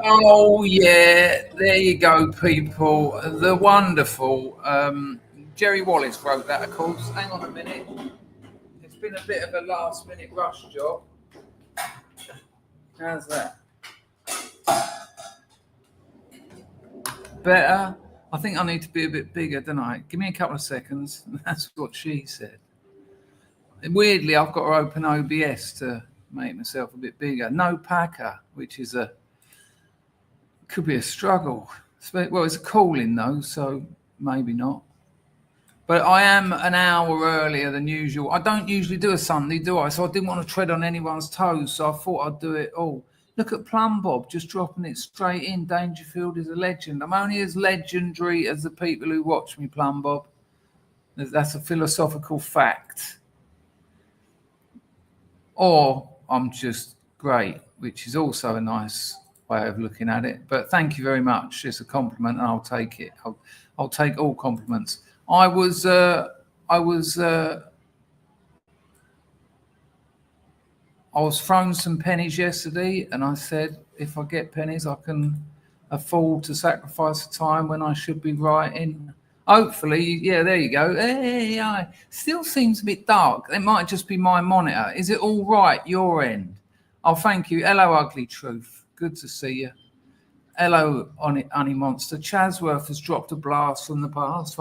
Oh yeah, there you go, people. The wonderful Jerry Wallace wrote that, of course. Hang on a minute. It's been a bit of a last-minute rush job. How's that? Better? I think I need to be a bit bigger, don't I? Give me a couple of seconds. That's what she said. And weirdly, I've got to open OBS to make myself a bit bigger. No packer, which is could be a struggle. Well, it's a calling though, so maybe not. But I am an hour earlier than usual. I don't usually do a Sunday, do I? So I didn't want to tread on anyone's toes, so I thought I'd do it all. Look at Plum Bob, just dropping it straight in. Dangerfield is a legend. I'm only as legendary as the people who watch me, Plum Bob. That's a philosophical fact. Or I'm just great, which is also a nice way of looking at it. But thank you very much. It's a compliment, and I'll take it. I'll take all compliments. I was thrown some pennies yesterday, and I said, if I get pennies, I can afford to sacrifice the time when I should be writing. Hopefully, yeah, there you go. Hey, still seems a bit dark. It might just be my monitor. Is it all right, your end? Oh, thank you. Hello, Ugly Truth. Good to see you. Hello, Honey Monster. Chasworth has dropped a blast from the past.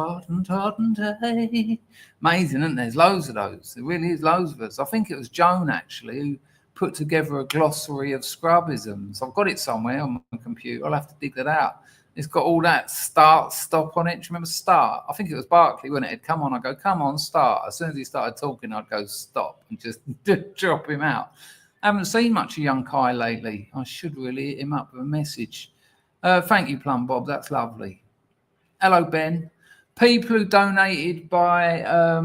Amazing, isn't there? There's loads of those. There really is loads of us. I think it was Joan, actually, who put together a glossary of scrubisms. I've got it somewhere on my computer. I'll have to dig that out. It's got all that start, stop on it. Do you remember start? I think it was Barclay, wasn't it? He'd come on, I'd go, come on, start. As soon as he started talking, I'd go, stop, and just drop him out. I haven't seen much of young Kai lately. I should really hit him up with a message. Thank you, Plum Bob. That's lovely. Hello, Ben. People who donated buy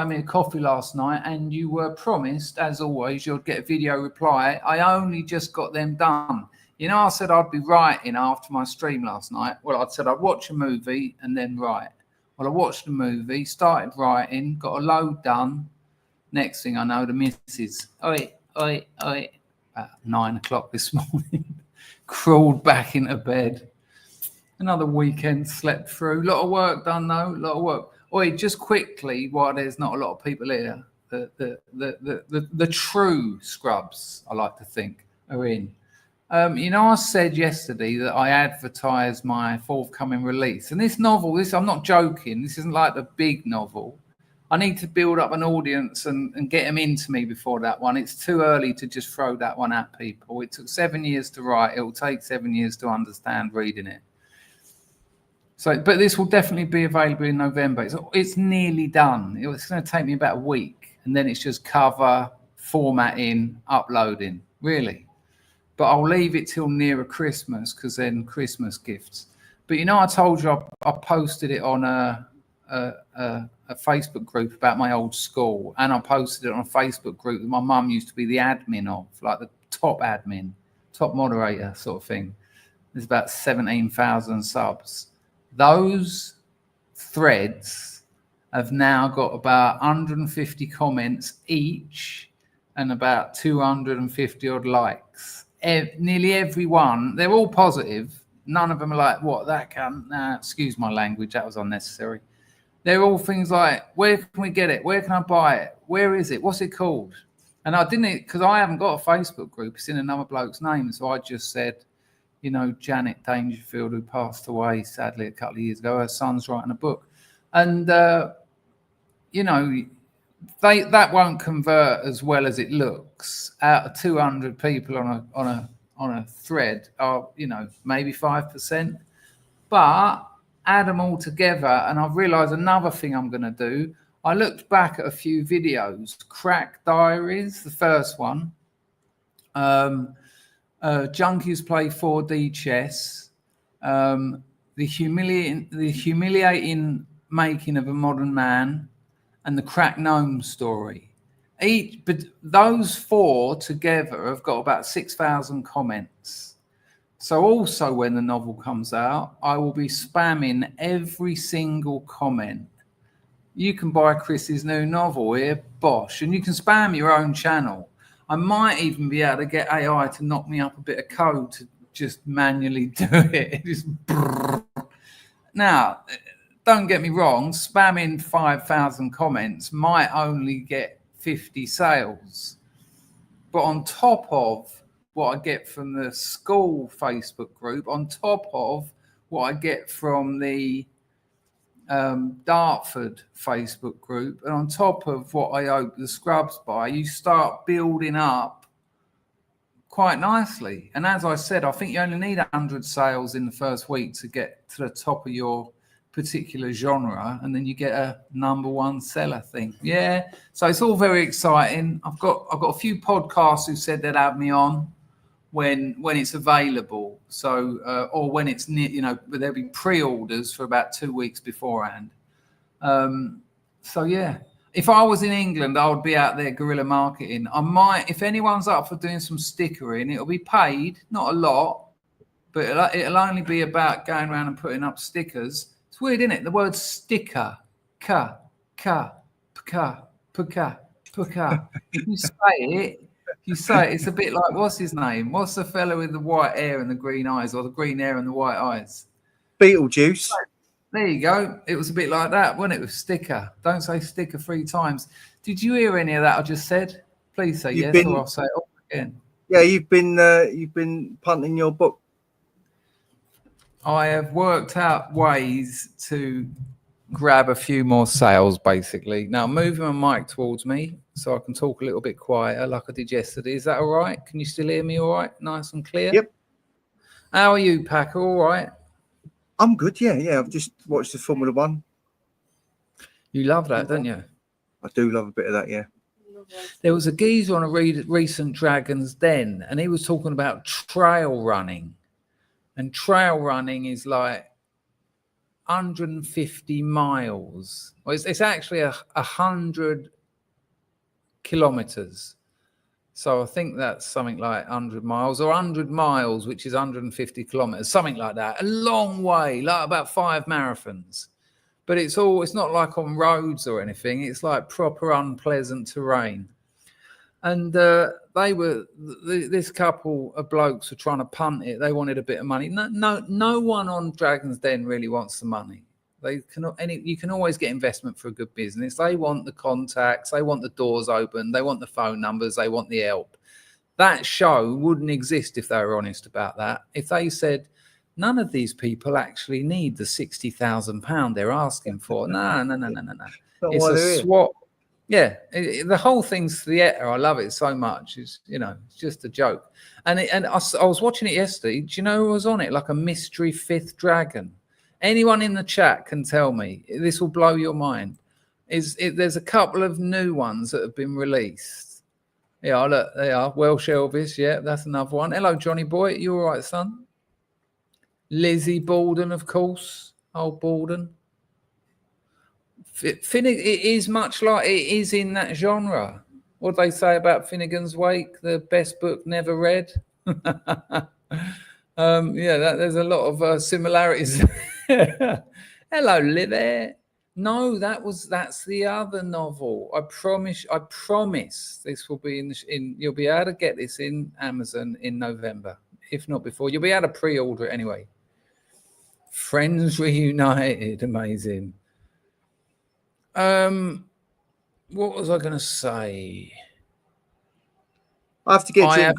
me a coffee last night, and you were promised, as always, you'd get a video reply. I only just got them done. You know, I said I'd be writing after my stream last night. Well, I said I'd watch a movie and then write. Well, I watched the movie, started writing, got a load done. Next thing I know, the missus, oi, about 9 o'clock this morning, crawled back into bed. Another weekend slept through. A lot of work done, though. A lot of work. Oi, just quickly, while there's not a lot of people here, the true scrubs, I like to think, are in. You know, I said yesterday that I advertised my forthcoming release. And this novel, I'm not joking, this isn't like the big novel. I need to build up an audience and get them into me before that one. It's too early to just throw that one at people. It took 7 years to write. It will take 7 years to understand reading it. So, but this will definitely be available in November. It's nearly done. It's going to take me about a week. And then it's just cover, formatting, uploading, really. But I'll leave it till nearer Christmas, because then Christmas gifts. But you know, I told you I posted it on a Facebook group about my old school, and I posted it on a Facebook group that my mum used to be the admin of, like the top admin, top moderator sort of thing. There's about 17,000 subs. Those threads have now got about 150 comments each and about 250 odd likes. Nearly everyone, they're all positive. None of them are like, what, that can, nah, excuse my language, that was unnecessary. They're all things like, where can we get it? Where can I buy it? Where is it? What's it called? And I didn't, because I haven't got a Facebook group. It's in another bloke's name. So I just said, you know, Janet Dangerfield, who passed away sadly a couple of years ago, her son's writing a book. And, you know, that won't convert as well as it looks. Out of 200 people on a thread are, you know, maybe 5%. But add them all together, and I've realised another thing I'm going to do. I looked back at a few videos. Crack Diaries, the first one. Junkies Play 4D Chess. The humiliating making of a modern man, and the Crack Gnome story. But those four together have got about 6,000 comments. So also when the novel comes out, I will be spamming every single comment. You can buy Chris's new novel here, bosh, and you can spam your own channel. I might even be able to get AI to knock me up a bit of code to just manually do it. Just now, don't get me wrong, spamming 5,000 comments might only get 50 sales. But on top of what I get from the school Facebook group, on top of what I get from the Dartford Facebook group, and on top of what I hope the Scrubs buy, you start building up quite nicely. And as I said, I think you only need 100 sales in the first week to get to the top of your particular genre, and then you get a #1 seller thing. Yeah, so it's all very exciting. I've got a few podcasts who said they'd have me on when it's available. So or when it's near, you know, there'll be pre-orders for about 2 weeks beforehand. So yeah, if I was in England, I would be out there guerrilla marketing. I might, if anyone's up for doing some stickering, it'll be paid, not a lot, but it'll only be about going around and putting up stickers. It's weird, isn't it? The word sticker, ka, pka, pka, pka. You say it, it's a bit like, what's his name? What's the fellow with the white hair and the green eyes, or the green hair and the white eyes? Beetlejuice. There you go. It was a bit like that, wasn't it? With sticker. Don't say sticker 3 times. Did you hear any of that I just said? Please say yes, or I'll say it all again. Yeah, you've been punting your book. I have worked out ways to grab a few more sales, basically. Now, moving my mic towards me so I can talk a little bit quieter like I did yesterday. Is that all right? Can you still hear me all right? Nice and clear? Yep. How are you, Packer? All right? I'm good, yeah. I've just watched the Formula One. You love that, don't you? I do love a bit of that, yeah. There was a geezer on a recent Dragon's Den, and he was talking about trail running. And trail running is like 150 miles. Well, it's actually 100 kilometers. So I think that's something like 100 miles or 100 miles, which is 150 kilometers, something like that. A long way, like about 5 marathons. But it's not like on roads or anything. It's like proper unpleasant terrain. And this couple of blokes were trying to punt it. They wanted a bit of money. No one on Dragon's Den really wants the money. You can always get investment for a good business. They want the contacts, they want the doors open, they want the phone numbers, they want the help. That show wouldn't exist if they were honest about that. If they said, none of these people actually need the £60,000 they're asking for. No. It's a swap. Yeah, the whole thing's theatre. I love it so much. It's just a joke. And I was watching it yesterday. Do you know who was on it? Like a mystery 5th dragon. Anyone in the chat can tell me. This will blow your mind. There's a couple of new ones that have been released. Yeah, look, they are. Welsh Elvis, yeah, that's another one. Hello, Johnny boy. You all right, son? Lizzie Borden, of course. Old Borden. Finnegan, it is much like it is in that genre. What do they say about Finnegan's Wake? The best book never read. There's a lot of similarities. Hello, Livy. No, that's the other novel. I promise this will be in. You'll be able to get this in Amazon in November, if not before. You'll be able to pre-order it anyway. Friends Reunited, amazing. What was I going to say? I have to get you.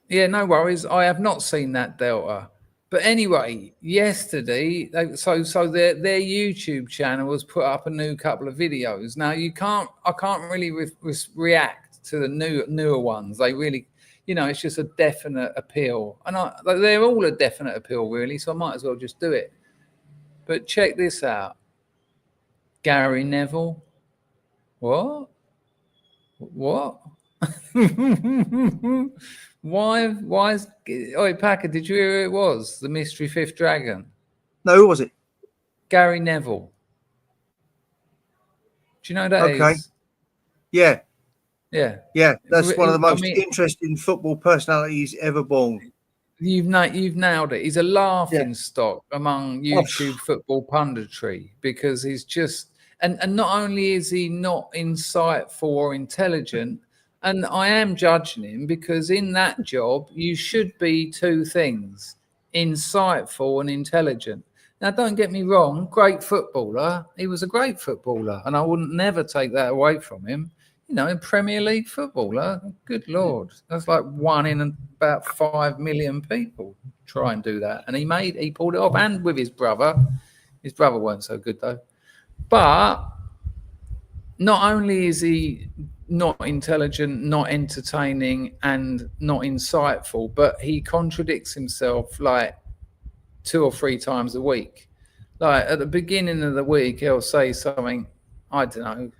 Yeah, no worries. I have not seen that Delta. But anyway, yesterday, their YouTube channel has put up a new couple of videos. Now I can't really react to the newer ones. They really, it's just a definite appeal, and they're all a definite appeal, really. So I might as well just do it. But check this out, Gary Neville. What? Why is Packer, did you hear who it was? The mystery 5th dragon? No, who was it? Gary Neville. Do you know that is? Yeah. Yeah. That's one of the most interesting football personalities ever born. You've nailed it. He's a laughing stock among YouTube football punditry, because he's just and not only is he not insightful or intelligent, And I am judging him because in that job, you should be two things, insightful and intelligent. Now, don't get me wrong, great footballer. He was a great footballer, and I wouldn't never take that away from him. You know, in Premier League footballer, good Lord, that's like one in about 5 million people try and do that. And he pulled it off, and with his brother. His brother weren't so good, though. But not only is he not intelligent, not entertaining, and not insightful, but he contradicts himself like 2 or 3 times a week. Like at the beginning of the week, he'll say something, I don't know.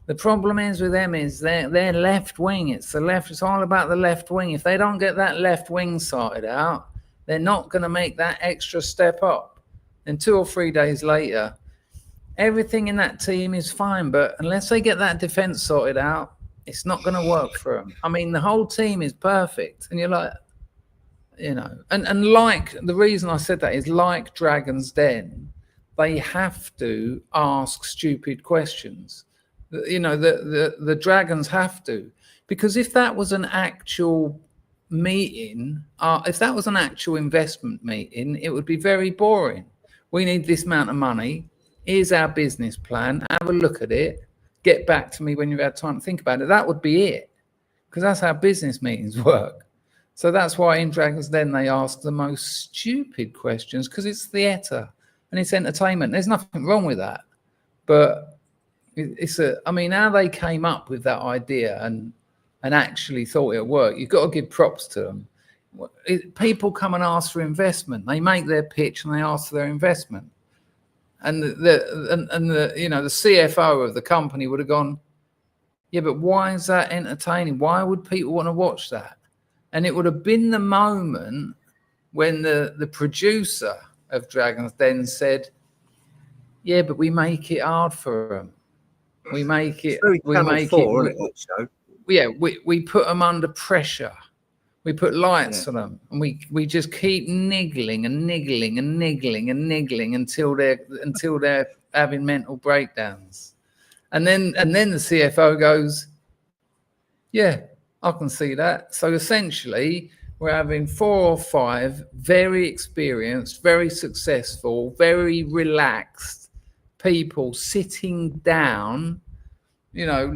The problem is with them is they're left wing. It's the left. It's all about the left wing. If they don't get that left wing sorted out, they're not going to make that extra step up. And 2 or 3 days later, everything in that team is fine, but unless they get that defense sorted out, it's not going to work for them. I mean, the whole team is perfect, and you're like, you know, and like the reason I said that is like Dragon's Den, they have to ask stupid questions. You know, the dragons have to, because if that was an actual meeting, if that was an actual investment meeting, it would be very boring. We need this amount of money. Here's our business plan. Have a look at it. Get back to me when you've had time to think about it. That would be it, because that's how business meetings work. So that's why in Dragon's Den they ask the most stupid questions, because it's theatre and it's entertainment. There's nothing wrong with that, but I mean, how they came up with that idea and actually thought it would work, you've got to give props to them. People come and ask for investment. They make their pitch and they ask for their investment. And the you know, the CFO of the company would have gone, yeah, but why is that entertaining? Why would people want to watch that? And it would have been the moment when the producer of Dragon's Den said, yeah, but we make it hard for them. We make it. We put them under pressure. We put lights on them, and we just keep niggling and niggling and niggling and niggling until they're having mental breakdowns. And then the CFO goes, yeah, I can see that. So essentially, we're having 4 or 5 very experienced, very successful, very relaxed people sitting down. You know,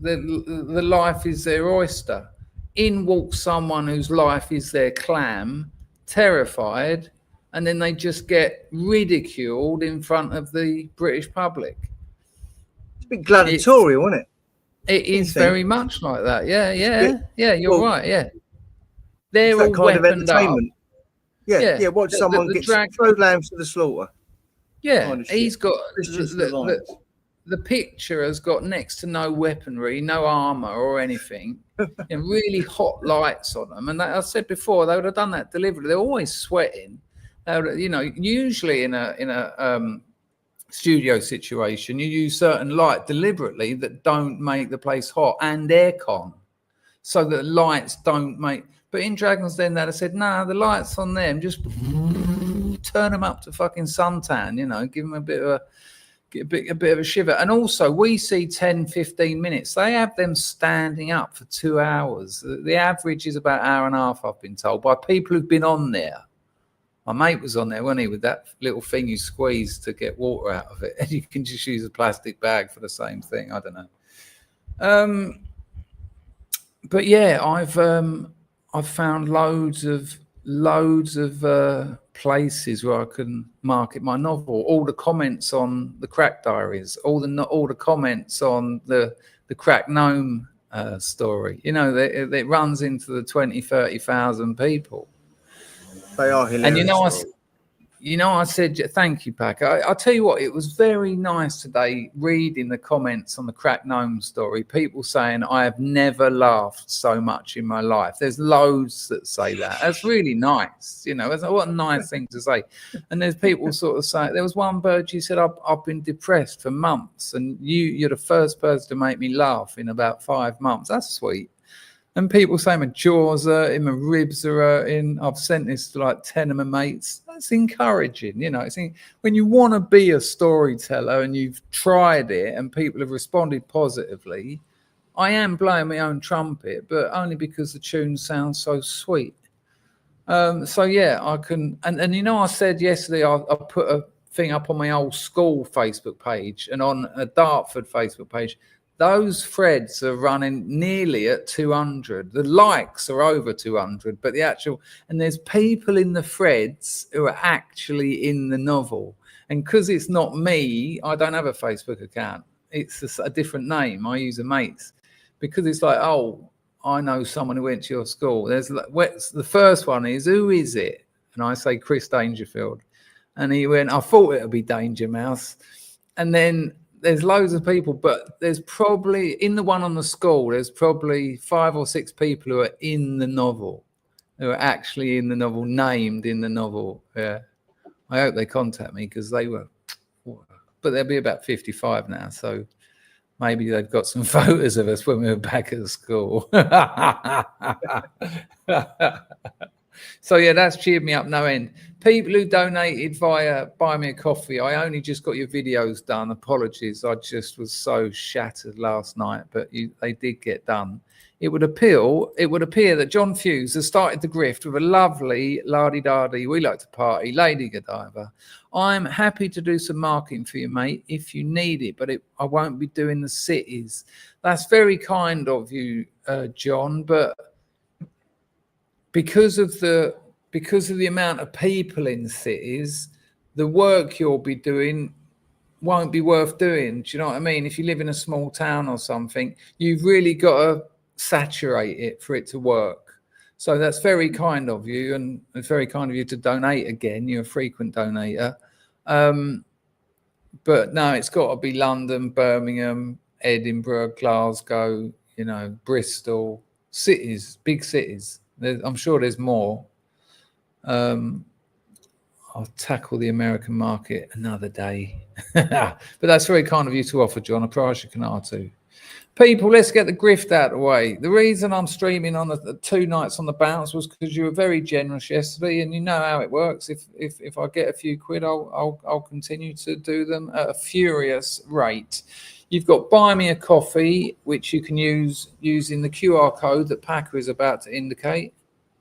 the life is their oyster. In walks someone whose life is their clam, terrified, and then they just get ridiculed in front of the British public. It's a bit gladiatorial, isn't it? It is very much like that. Yeah. You're right. Yeah, they're all kind of weaponed entertainment. up. Yeah. Watch someone get throw lambs to the slaughter. Yeah, kind of he's got the picture has got next to no weaponry, no armor or anything, and really hot lights on them. And I said before, they would have done that deliberately. They're always sweating. You know, usually in a studio situation, you use certain light deliberately that don't make the place hot, and aircon, so that lights don't make. But in Dragon's Den, they'd have said, nah, the lights on them, just turn them up to fucking suntan, you know, give them a bit of a shiver. And also, we see 10, 15 minutes. They have them standing up for 2 hours. The average is about an hour and a half, I've been told, by people who've been on there. My mate was on there, wasn't he, with that little thing you squeeze to get water out of it. And you can just use a plastic bag for the same thing. I don't know. But yeah, I've found loads of places where I can market my novel. All the comments on the Crack Diaries, all the comments on the Crack Gnome story. You know, it runs into the 20, 30,000 people. They are hilarious. And I said, thank you, Pack. I'll tell you what, it was very nice today reading the comments on the Crack Gnome story. People saying, I have never laughed so much in my life. There's loads that say that. That's really nice. You know, what a nice thing to say. And there's people sort of saying, there was one bird, she said, I've been depressed for months, and you're the first person to make me laugh in about 5 months. That's sweet. And people say my jaws are hurting, my ribs are hurting. I've sent this to like 10 of my mates. That's encouraging, you know. When you want to be a storyteller and you've tried it and people have responded positively, I am blowing my own trumpet, but only because the tune sounds so sweet. So yeah, I can, and you know, I said yesterday I put a thing up on my old school Facebook page and on a Dartford Facebook page. Those threads are running nearly at 200. The likes are over 200, but the actual, and there's people in the threads who are actually in the novel. And because it's not me, I don't have a Facebook account. It's a different name. I use a mate's, because it's like, oh, I know someone who went to your school. There's the first one is, who is it? And I say Chris Dangerfield. And he went, I thought it would be Danger Mouse. And then there's loads of people, but there's probably, in the one on the school, there's probably 5 or 6 people who are in the novel, who are actually in the novel, named in the novel. Yeah. I hope they contact me, because they were, but they'll be about 55 now. So maybe they've got some photos of us when we were back at school. So yeah, that's cheered me up no end. People who donated via Buy Me a Coffee, I only just got your videos done. Apologies, I just was so shattered last night, but they did get done. It would appear that John Fuse has started the grift with a lovely la-di-da-di, we like to party, Lady Godiva. I'm happy to do some marketing for you, mate, if you need it, but I won't be doing the cities. That's very kind of you, John, but because of the amount of people in cities, the work you'll be doing won't be worth doing. Do you know what I mean? If you live in a small town or something, you've really got to saturate it for it to work. So that's very kind of you, and it's very kind of you to donate again. You're a frequent donator. But no, it's got to be London, Birmingham, Edinburgh, Glasgow, you know, Bristol, cities, big cities. I'm sure there's more. I'll tackle the American market another day. But that's very kind of you to offer, John. I prize you can too. People, let's get the grift out of the way. The reason I'm streaming on the 2 nights on the bounce was because you were very generous yesterday, and you know how it works. If I get a few quid, I'll continue to do them at a furious rate. You've got Buy Me a Coffee, which you can use using the QR code that Packer is about to indicate.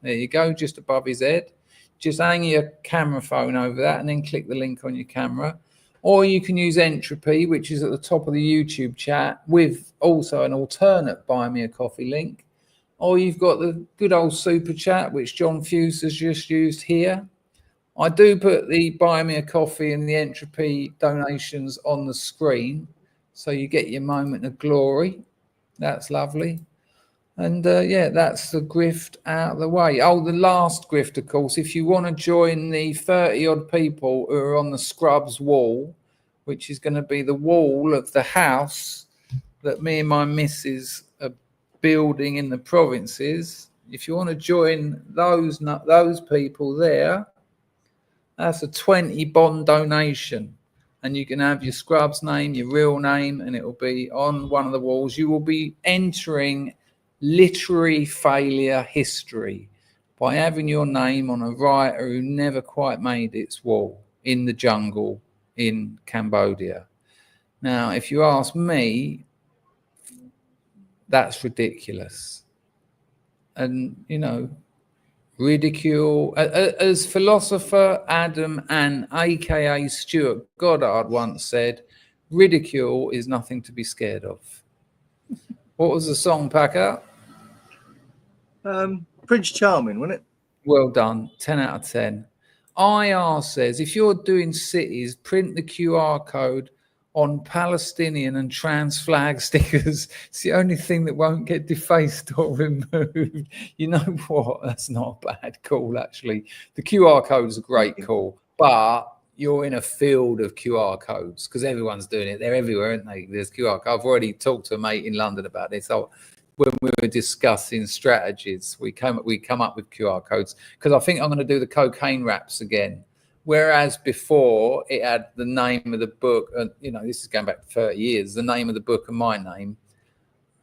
There you go, just above his head. Just hang your camera phone over that and then click the link on your camera. Or you can use Entropy, which is at the top of the YouTube chat, with also an alternate Buy Me a Coffee link. Or you've got the good old super chat, which John Fuse has just used here. I do put the Buy Me a Coffee and the Entropy donations on the screen, so you get your moment of glory. That's lovely. And yeah, that's the grift out of the way. Oh, the last grift, of course, if you want to join the 30 odd people who are on the Scrubs wall, which is going to be the wall of the house that me and my missus are building in the provinces. If you want to join those people there, that's a 20 bond donation. And you can have your Scrubs name, your real name, and it will be on one of the walls. You will be entering literary failure history by having your name on a writer who never quite made its wall in the jungle in Cambodia. Now, if you ask me, that's ridiculous. And, you know, ridicule, as philosopher Adam and aka Stuart Goddard once said, ridicule is nothing to be scared of. What was the song, Packer? Prince Charming, wasn't it? Well done. 10 out of 10. IR says, if you're doing cities, print the QR code on Palestinian and trans flag stickers. It's the only thing that won't get defaced or removed. You know what? That's not a bad call, actually. The QR code is a great call, but you're in a field of QR codes because everyone's doing it. They're everywhere, aren't they? There's QR codes. I've already talked to a mate in London about this. So when we were discussing strategies, we come up with QR codes because I think I'm going to do the cocaine raps again. Whereas before it had the name of the book, you know, this is going back 30 years, the name of the book and my name,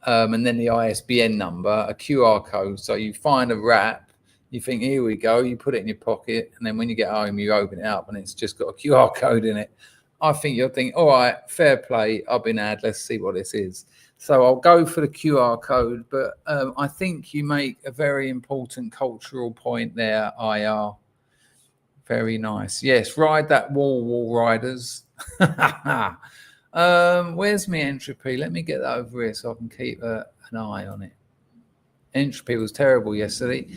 and then the ISBN number, a QR code. So you find a rap, you think, here we go, you put it in your pocket, and then when you get home, you open it up and it's just got a QR code in it. I think you'll think, all right, fair play, I've been had, let's see what this is. So I'll go for the QR code, but I think you make a very important cultural point there, IR. Very nice. Yes, ride that wall riders. Where's my entropy? Let me get that over here so I can keep an eye on it. Entropy was terrible yesterday.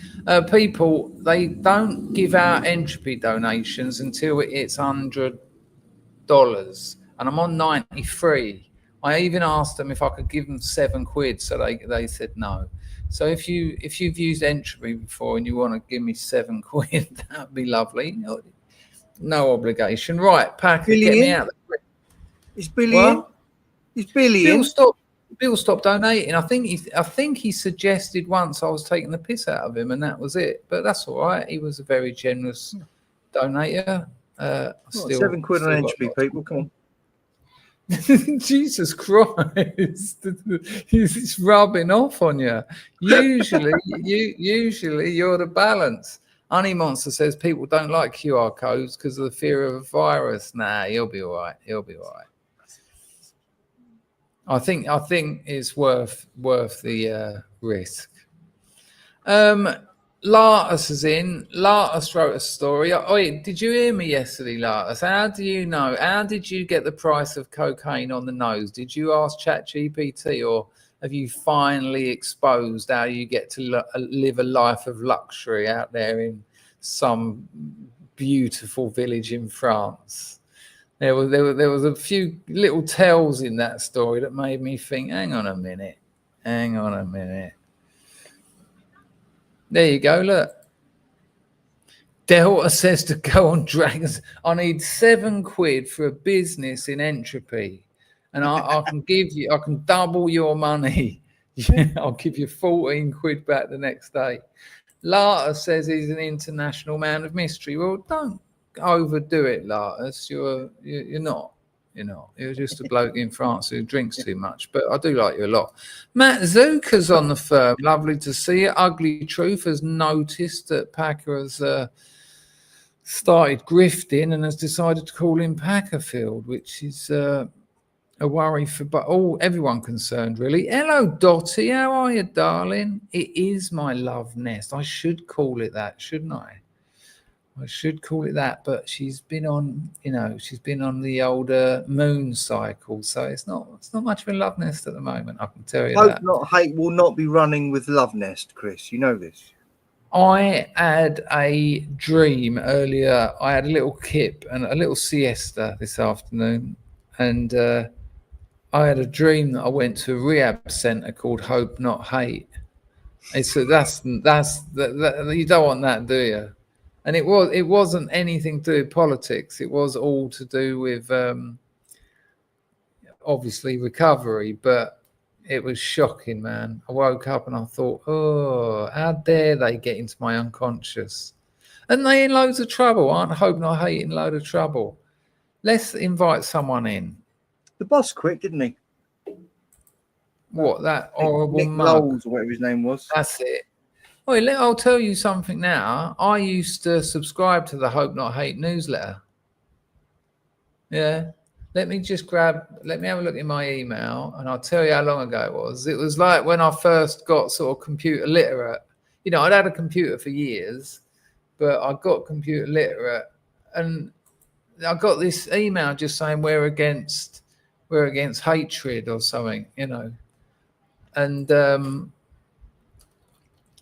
People, they don't give out entropy donations until it's $100, and I'm on 93. I even asked them if I could give them £7, so they said no. So if you've used entropy before and you want to give me £7, that'd be lovely. No obligation. Right, Packer, get me out. It's billion. What? It's billion. Bill stopped donating. I think he suggested once I was taking the piss out of him, and that was it. But that's all right. He was a very generous donator. £7 on entropy, people. Come on. Jesus Christ! He's rubbing off on you. Usually you're the balance. Honey Monster says people don't like QR codes because of the fear of a virus. Nah, he'll be all right. He'll be all right. I think it's worth the risk. Lartus is in. Lartus wrote a story. Oh, did you hear me yesterday, Lartus? How do you know? How did you get the price of cocaine on the nose? Did you ask ChatGPT, or have you finally exposed how you get to live a life of luxury out there in some beautiful village in France? There was a few little tells in that story that made me think, hang on a minute. There you go, look. Delta says to go on Dragons. I need £7 for a business in Entropy. And I can double your money. I'll give you £14 back the next day. Lata says he's an international man of mystery. Well, don't overdo it, Latus. You're not. You're just a bloke in France who drinks too much. But I do like you a lot. Matt Zucker's on the firm. Lovely to see you. Ugly Truth has noticed that Packer has started grifting and has decided to call him Packerfield, which is a worry for everyone concerned, really. Hello, Dottie. How are you, darling? It is my love nest. I should call it that, shouldn't I? I should call it that, but she's been on the older moon cycle, so it's not much of a love nest at the moment. I can tell you that. Hope Not Hate will not be running with Love Nest, Chris. You know this. I had a dream earlier. I had a little kip and a little siesta this afternoon, and I had a dream that I went to a rehab centre called Hope Not Hate. That's you don't want that, do you? And it wasn't anything to do with politics. It was all to do with obviously recovery, but it was shocking, man. I woke up and I thought, oh, how dare they get into my unconscious? And they in loads of trouble, aren't Hope Not Hate in load of trouble? Let's invite someone in. The boss quit, didn't he? What, that horrible Nick mug? Knowles, or whatever his name was. That's it. I'll tell you something now. I used to subscribe to the Hope Not Hate newsletter. Yeah. Let me have a look in my email and I'll tell you how long ago it was. It was like when I first got sort of computer literate. I'd had a computer for years, but I got computer literate and I got this email just saying we're against hatred or something, And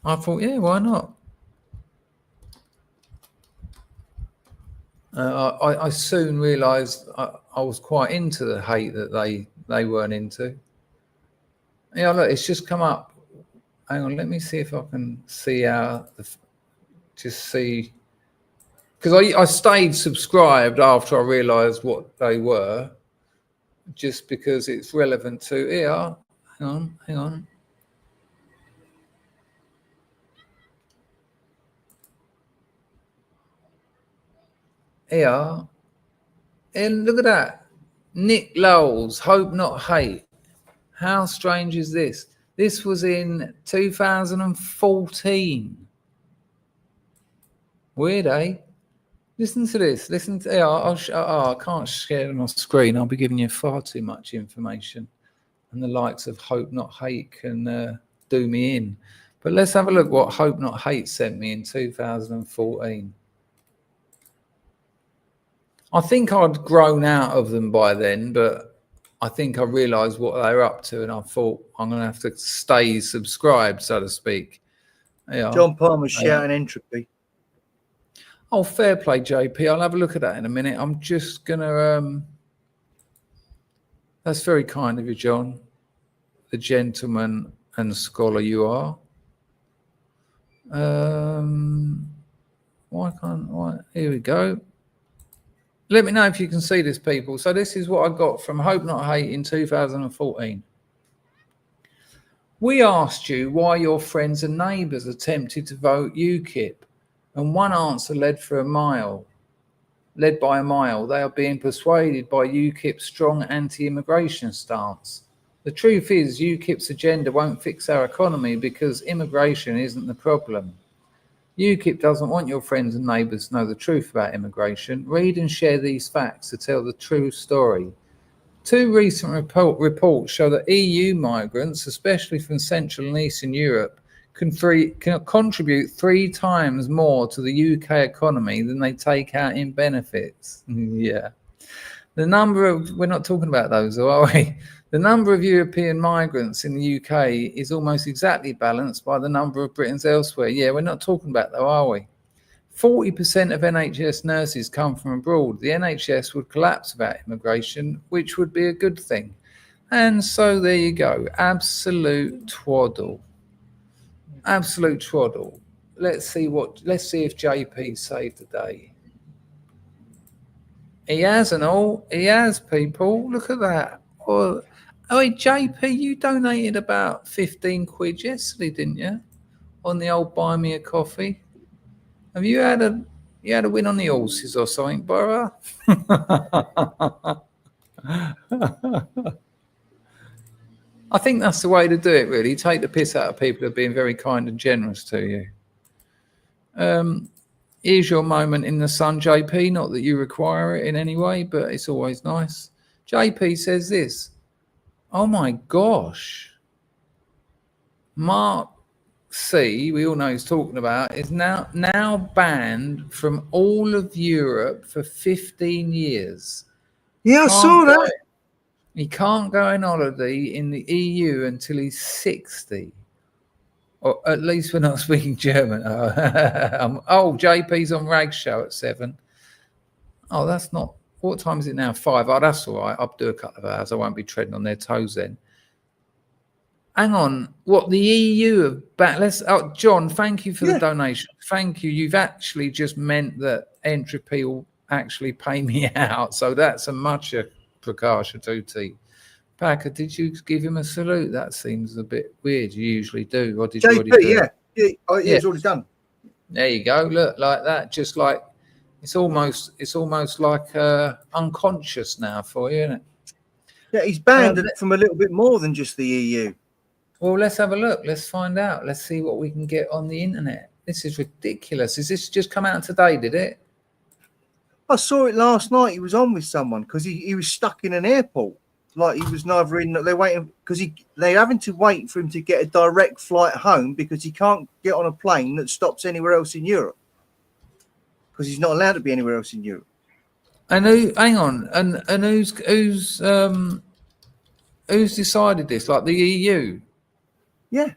I thought, yeah, why not? I soon realised I was quite into the hate that they weren't into. Yeah, look, it's just come up. Hang on, let me see if I can see because I stayed subscribed after I realised what they were, just because it's relevant to here. Hang on. Here, and look at that. Nick Knowles, Hope Not Hate. How strange is this? This was in 2014. Weird, eh? Listen to this. Listen to. I can't share it on my screen. I'll be giving you far too much information. and the likes of Hope Not Hate can do me in. But let's have a look what Hope Not Hate sent me in 2014. I think I'd grown out of them by then, but I think I realised what they were up to, and I thought I'm going to have to stay subscribed, so to speak. Yeah. John Palmer's shouting entropy. Oh, fair play, JP. I'll have a look at that in a minute. I'm just going to... That's very kind of you, John. The gentleman and scholar you are. Here we go. Let me know if you can see this, people. So this is what I got from Hope Not Hate in 2014. We asked you why your friends and neighbours attempted to vote UKIP, and one answer led by a mile. They are being persuaded by UKIP's strong anti-immigration stance. The truth is, UKIP's agenda won't fix our economy because immigration isn't the problem. UKIP doesn't want your friends and neighbours to know the truth about immigration. Read and share these facts to tell the true story. Two recent reports show that EU migrants, especially from Central and Eastern Europe, can contribute 3 times more to the UK economy than they take out in benefits. Yeah. We're not talking about those, are we? The number of European migrants in the UK is almost exactly balanced by the number of Britons elsewhere. Yeah, we're not talking about that, are we? 40% of NHS nurses come from abroad. The NHS would collapse without immigration, which would be a good thing. And so there you go. Absolute twaddle. Absolute twaddle. Let's see if JP saved the day. He has and all. He has, people. Look at that. Oh, JP, you donated about 15 quid yesterday, didn't you? On the old buy me a coffee. Have you had a win on the horses or something, Borough? I think that's the way to do it, really. Take the piss out of people who are being very kind and generous to you. Here's your moment in the sun, JP. Not that you require it in any way, but it's always nice. JP says this. Oh my gosh. Mark C, we all know he's talking about, is now banned from all of Europe for 15 years. Yeah, I saw that. He can't go on holiday in the EU until he's 60. Or at least we're not speaking German. JP's on Rag's show at 7. Oh, that's not... What time is it now? 5. Oh, that's all right. I'll do a couple of hours. I won't be treading on their toes then. Hang on. What, the EU have back? John, thank you for the donation. Thank you. You've actually just meant that Entropy will actually pay me out. So that's a much precaution tutti. Packer, did you give him a salute? That seems a bit weird. You usually do. Or did you already do it? It's already done. There you go. Look, like that. Just like it's almost like unconscious now for you, isn't it? Yeah, he's banned it from a little bit more than just the EU. Well, let's have a look. Let's find out. Let's see what we can get on the internet. This is ridiculous. Is this just come out today, did it? I saw it last night. He was on with someone because he was stuck in an airport. Like he was neither in. They're waiting because they're having to wait for him to get a direct flight home because he can't get on a plane that stops anywhere else in Europe because he's not allowed to be anywhere else in Europe. And hang on, and who's decided this? Like the EU? Yeah.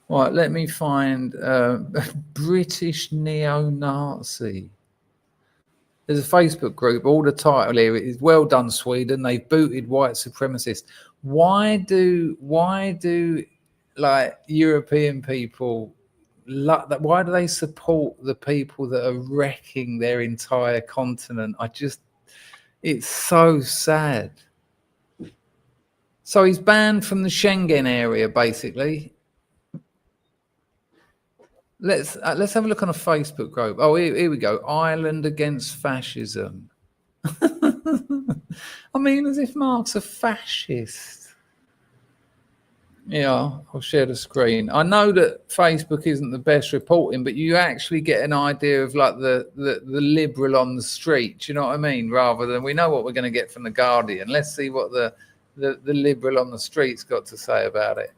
Right, let me find British neo-Nazi. There's a Facebook group. All the title here is "Well done, Sweden. They've booted white supremacists." Why do like European people? Why do they support the people that are wrecking their entire continent? It's so sad. So he's banned from the Schengen area, basically. Let's have a look on a Facebook group. Oh, here we go. Ireland against fascism. I mean, as if Mark's a fascist. Yeah, I'll share the screen. I know that Facebook isn't the best reporting, but you actually get an idea of like the liberal on the street. Do you know what I mean? Rather than, we know what we're going to get from the Guardian. Let's see what the liberal on the street's got to say about it.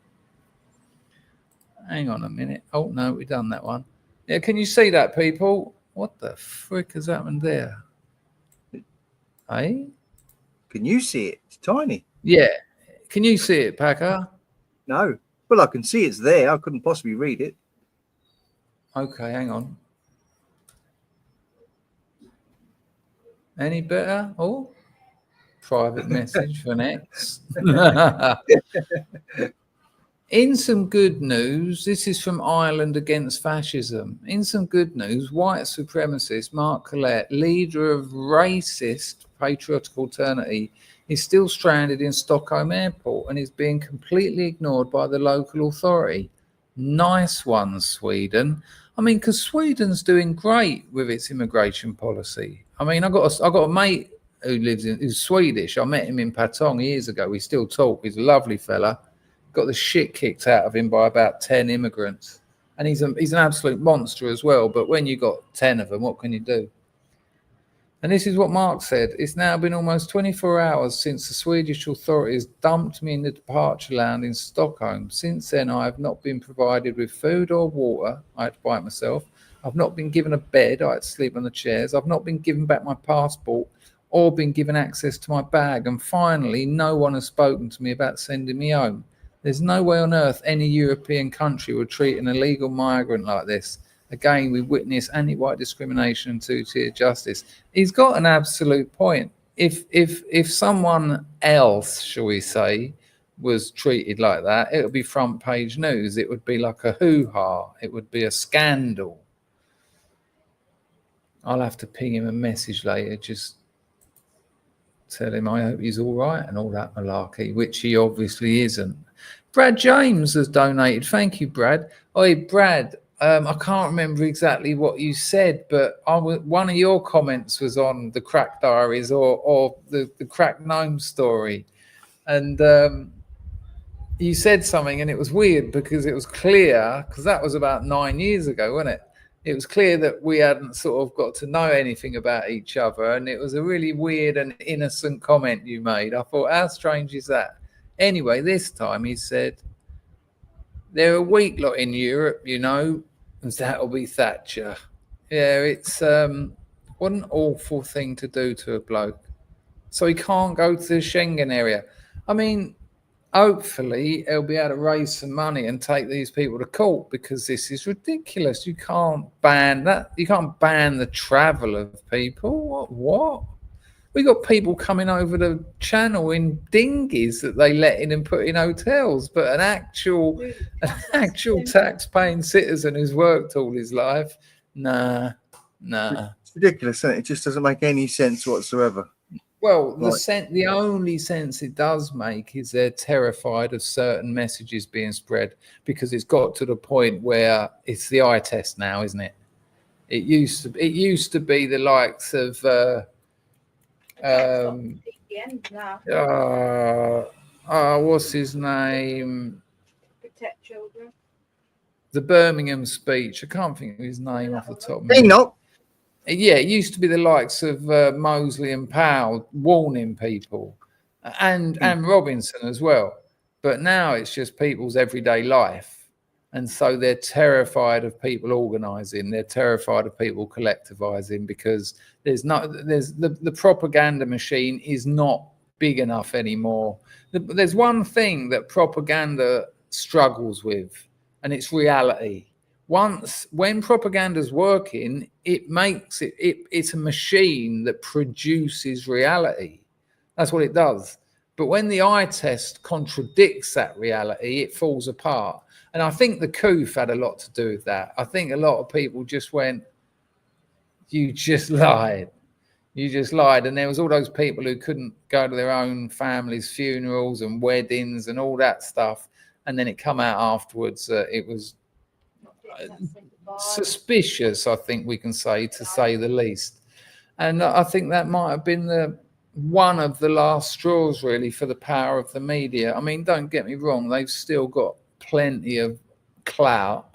Hang on a minute. Oh no, we've done that one. Yeah, can you see that, people? What the frick has happened there? Hey? Can you see it? It's tiny. Yeah. Can you see it, Packer? No. Well, I can see it's there. I couldn't possibly read it. Okay, hang on. Any better? Oh, private message for next. In some good news, this is from Ireland Against Fascism. In some good news, white supremacist Mark Klett, leader of racist Patriotic Alternity, is still stranded in Stockholm airport and is being completely ignored by the local authority. Nice one, Sweden. I mean, because Sweden's doing great with its immigration policy. I mean, I got a mate who's Swedish. I met him in Patong years ago. We still talk. He's a lovely fella. Got the shit kicked out of him by about 10 immigrants, and he's an absolute monster as well. But when you got 10 of them, what can you do? And this is what Mark said: it's now been almost 24 hours since the Swedish authorities dumped me in the departure lounge in Stockholm. Since then, I have not been provided with food or water. I had to buy it myself. I've not been given a bed. I had to sleep on the chairs. I've not been given back my passport or been given access to my bag. And finally, no one has spoken to me about sending me home. There's no way on earth any European country would treat an illegal migrant like this. Again, we witness anti-white discrimination and two-tier justice. He's got an absolute point. If someone else, shall we say, was treated like that, it would be front page news. It would be like a hoo-ha. It would be a scandal. I'll have to ping him a message later, just tell him I hope he's all right and all that malarkey, which he obviously isn't. Brad James has donated. Thank you, Brad. Oi, Brad, I can't remember exactly what you said, but one of your comments was on the Crack Diaries or the Crack Gnome story. And you said something, and it was weird because it was clear, because that was about 9 years ago, wasn't it? It was clear that we hadn't sort of got to know anything about each other. And it was a really weird and innocent comment you made. I thought, how strange is that? Anyway, this time he said, they're a weak lot in Europe, you know, and that'll be Thatcher. Yeah, it's what an awful thing to do to a bloke. So he can't go to the Schengen area. I mean, hopefully he'll be able to raise some money and take these people to court, because this is ridiculous. You can't ban that. You can't ban the travel of people. What? We got people coming over the channel in dinghies that they let in and put in hotels, but an actual tax-paying citizen who's worked all his life, nah. It's ridiculous, isn't it? It just doesn't make any sense whatsoever. Well, the only sense it does make is they're terrified of certain messages being spread, because it's got to the point where it's the eye test now, isn't it? It used to be the likes of what's his name? Protect children. The Birmingham speech. I can't think of his name off the top of my They not. Yeah, it used to be the likes of Mosley and Powell warning people, and Robinson as well. But now it's just people's everyday life. And so they're terrified of people organising. They're terrified of people collectivising, because the propaganda machine is not big enough anymore. There's one thing that propaganda struggles with, and it's reality. When propaganda's working, it's a machine that produces reality. That's what it does. But when the eye test contradicts that reality, it falls apart. And I think the coup had a lot to do with that. I think a lot of people just went, you just lied. You just lied. And there was all those people who couldn't go to their own families' funerals and weddings and all that stuff. And then it come out afterwards. It was suspicious, I think we can say, to say the least. And I think that might have been one of the last straws really for the power of the media. I mean, don't get me wrong, they've still got plenty of clout,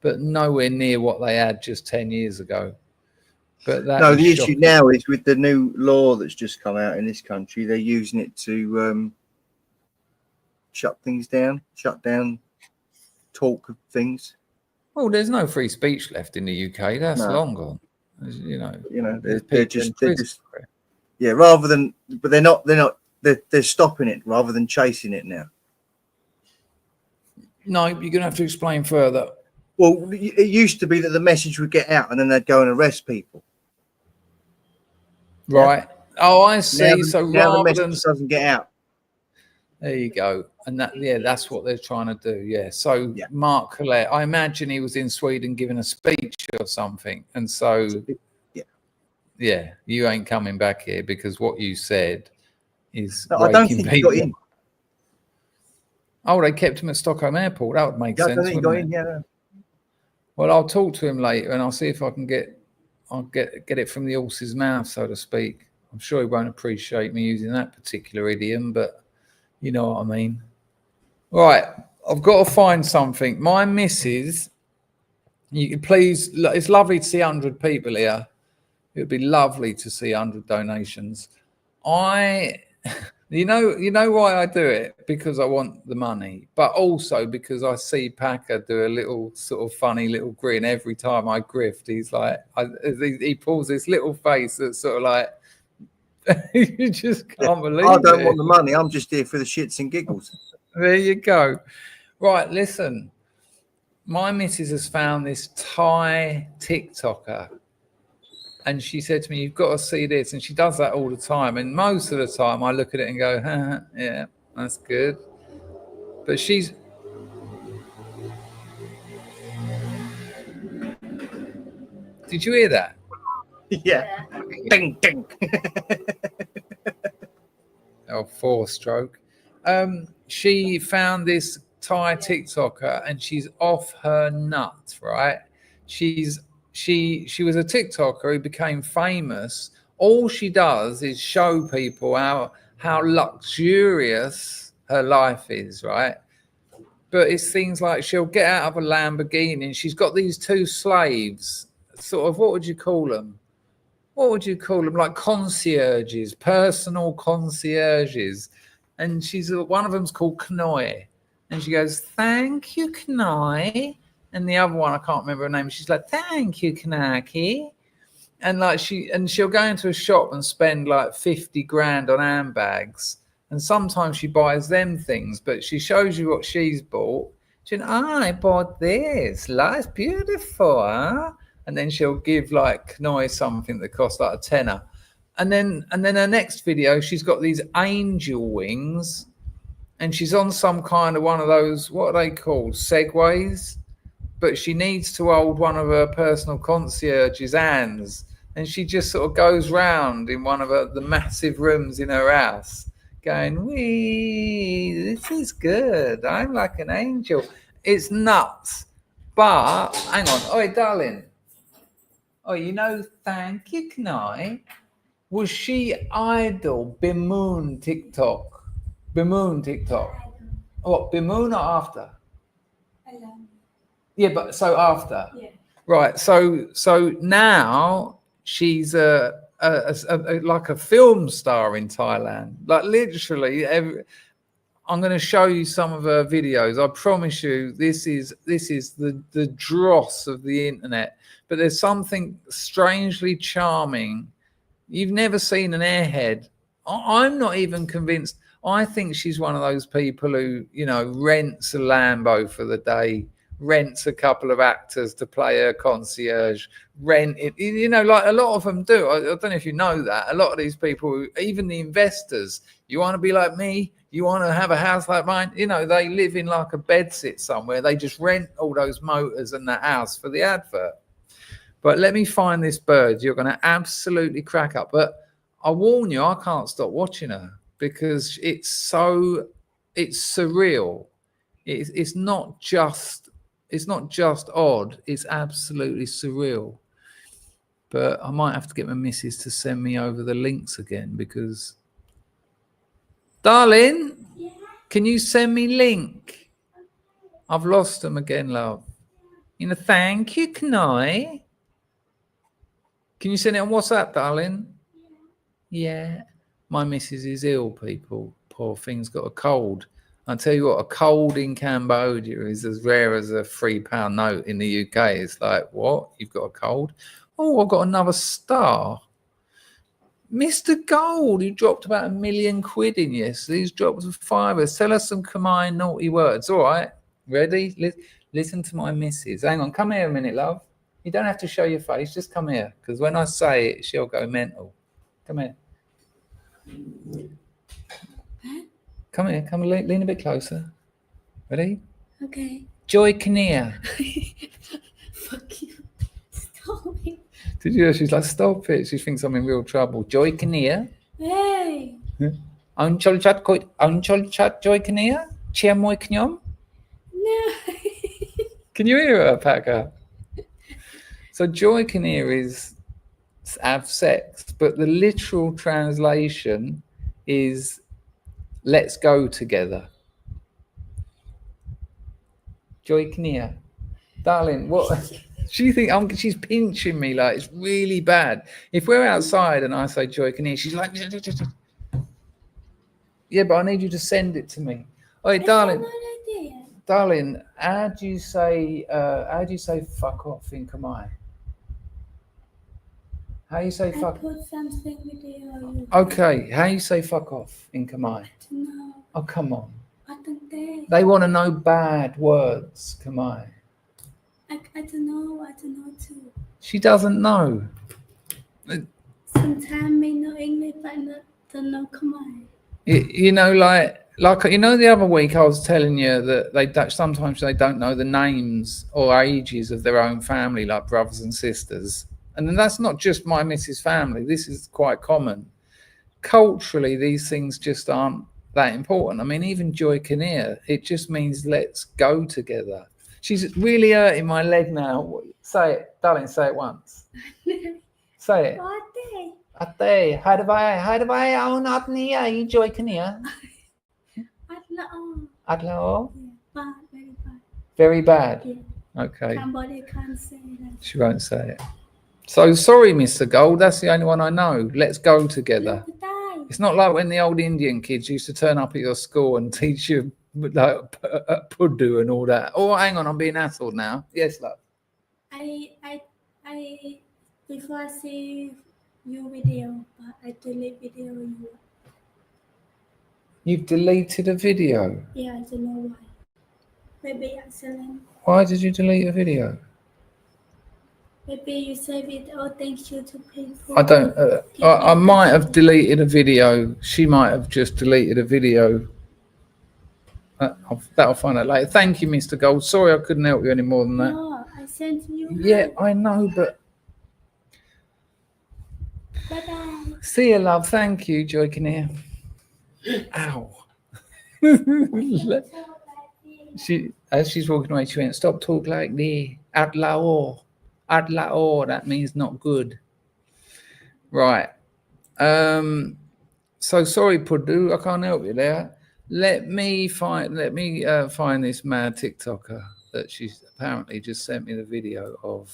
but nowhere near what they had just 10 years ago. But that no, is the shocking. issue now is with the new law that's just come out in this country, they're using it to shut down talk of things. Well, there's no free speech left in the UK. That's No. long gone. You know, they're just yeah. Rather than, but they're stopping it rather than chasing it now. No, you're gonna have to explain further. Well, it used to be that the message would get out and then they'd go and arrest people. Right. Yeah. Oh, I see. Now the message doesn't get out. There you go. And that's what they're trying to do. Yeah. So Mark Klett, I imagine he was in Sweden giving a speech or something. And so, yeah, you ain't coming back here because what you said is. No, I don't think he got in. Oh, they kept him at Stockholm Airport. That would make sense. I don't think he got in, yeah. Well, I'll talk to him later and I'll see if I can get it from the horse's mouth, so to speak. I'm sure he won't appreciate me using that particular idiom, but you know what I mean. Right, I've got to find something. My missus, you can please, it's lovely to see 100 people here. It would be lovely to see 100 donations. You know why I do it? Because I want the money, but also because I see Packer do a little sort of funny little grin every time I grift. He's like, he pulls this little face that's sort of like, you just can't believe it. I don't want the money. I'm just here for the shits and giggles. There you go. Right, listen. My missus has found this Thai TikToker. And she said to me, you've got to see this. And she does that all the time. And most of the time I look at it and go, yeah, that's good. But she's... Did you hear that? Yeah. Ding, ding. Oh, 4-stroke. She found this Thai TikToker and she's off her nut, right? She was a TikToker who became famous. All she does is show people how luxurious her life is, right? But it's things like she'll get out of a Lamborghini and she's got these 2 slaves, sort of, what would you call them? Like concierges, personal concierges. And one of them's called Knoy. And she goes, thank you, Knoy. And the other one, I can't remember her name. She's like, thank you, Kanaki. And like she'll go into a shop and spend like 50 grand on handbags. And sometimes she buys them things, but she shows you what she's bought. She goes, I bought this. It's beautiful, huh? And then she'll give like Knoy something that costs like a tenner. And then her next video, she's got these angel wings and she's on some kind of one of those, what are they called? Segways. But she needs to hold one of her personal concierge's hands. And she just sort of goes round in one of the massive rooms in her house going, wee, this is good. I'm like an angel. It's nuts. But, hang on. Oi, darling. Oh, you know, thank you, Knai. Was she idol Bimoon TikTok? Bimoon TikTok. What, Bimoon or after? Yeah, but so after. Yeah. Right. So now she's like a film star in Thailand. Like literally I'm going to show you some of her videos. I promise you this is the dross of the internet. But there's something strangely charming. You've never seen an airhead. I'm not even convinced. I think she's one of those people who, you know, rents a Lambo for the day, rents a couple of actors to play her concierge, rent it. You know, like a lot of them do. I don't know if you know that. A lot of these people, even the investors, you want to be like me? You want to have a house like mine? You know, they live in like a bedsit somewhere. They just rent all those motors and the house for the advert. But let me find this bird. You're going to absolutely crack up. But I warn you, I can't stop watching her because it's surreal. It's not just odd. It's absolutely surreal. But I might have to get my missus to send me over the links again because, darling, can you send me link? I've lost them again, love. Thank you, can I? Can you send it on WhatsApp, darling? Yeah. My missus is ill, people. Poor thing's got a cold. I'll tell you what, a cold in Cambodia is as rare as a £3 note in the UK. It's like, what? You've got a cold? Oh, I've got another star. Mr. Gold, who dropped about £1 million in yesterday, he's dropped some fibers. Tell us some Khmer naughty words. All right, ready? Listen to my missus. Hang on, come here a minute, love. You don't have to show your face, just come here. Because when I say it, she'll go mental. Come here. Come here, come lean a bit closer. Ready? Okay. Joy Kinnear. Fuck you. Stop it. Did you hear? She's like, stop it. She thinks I'm in real trouble. Joy Kinnear. Hey. Unchol chat Joy Kinnear. Chia Moy Knyom. No. Can you hear her, Packer? So Joy Kinnear is have sex, but the literal translation is let's go together. Joy Kinnear. Darling, what? She think she's pinching me like it's really bad. If we're outside and I say Joy Kinnear, she's like, yeah, but I need you to send it to me. Oh, darling, darling, how do you say fuck off in Khmer? How you say fuck? I put something with you. Okay, how you say fuck off in Khmer? No. Oh, come on. I don't know. They want to know bad words, Khmer. I don't know too. She doesn't know. Sometimes may know English, but don't know Khmer. You know, like you know, the other week I was telling you that sometimes they don't know the names or ages of their own family, like brothers and sisters. And then that's not just my missus' family. This is quite common. Culturally, these things just aren't that important. I mean, even Joy Kinnear, it just means let's go together. She's really hurting my leg now. Say it, darling, say it once. Say it. Ate, hadavai, oh, not near, you Joy Kinnear. Adlao. Bad, very bad. Very bad. Yeah. Okay. Somebody can't say that. She won't say it. So sorry, Mr. Gold. That's the only one I know. Let's go together. It's not like when the old Indian kids used to turn up at your school and teach you like puddu and all that. Oh, hang on, I'm being hassled now. Yes, love. I before I see your video, but I delete video you. You've deleted a video. Yeah, I don't know why. Maybe accident. Why did you delete a video? Maybe you save it. Oh, thank you to people. I don't. I might have deleted a video. She might have just deleted a video. That'll find out later. Thank you, Mr. Gold. Sorry, I couldn't help you any more than that. No, I sent you. Yeah, I know, but. Bye-bye. See you, love. Thank you, Joy Kinnear. Ow. As she's walking away, she went, stop talking like this. Adlao. Adlao, that means not good. Right. So sorry, Purdue, I can't help you there. Let me find this mad TikToker that she's apparently just sent me the video of.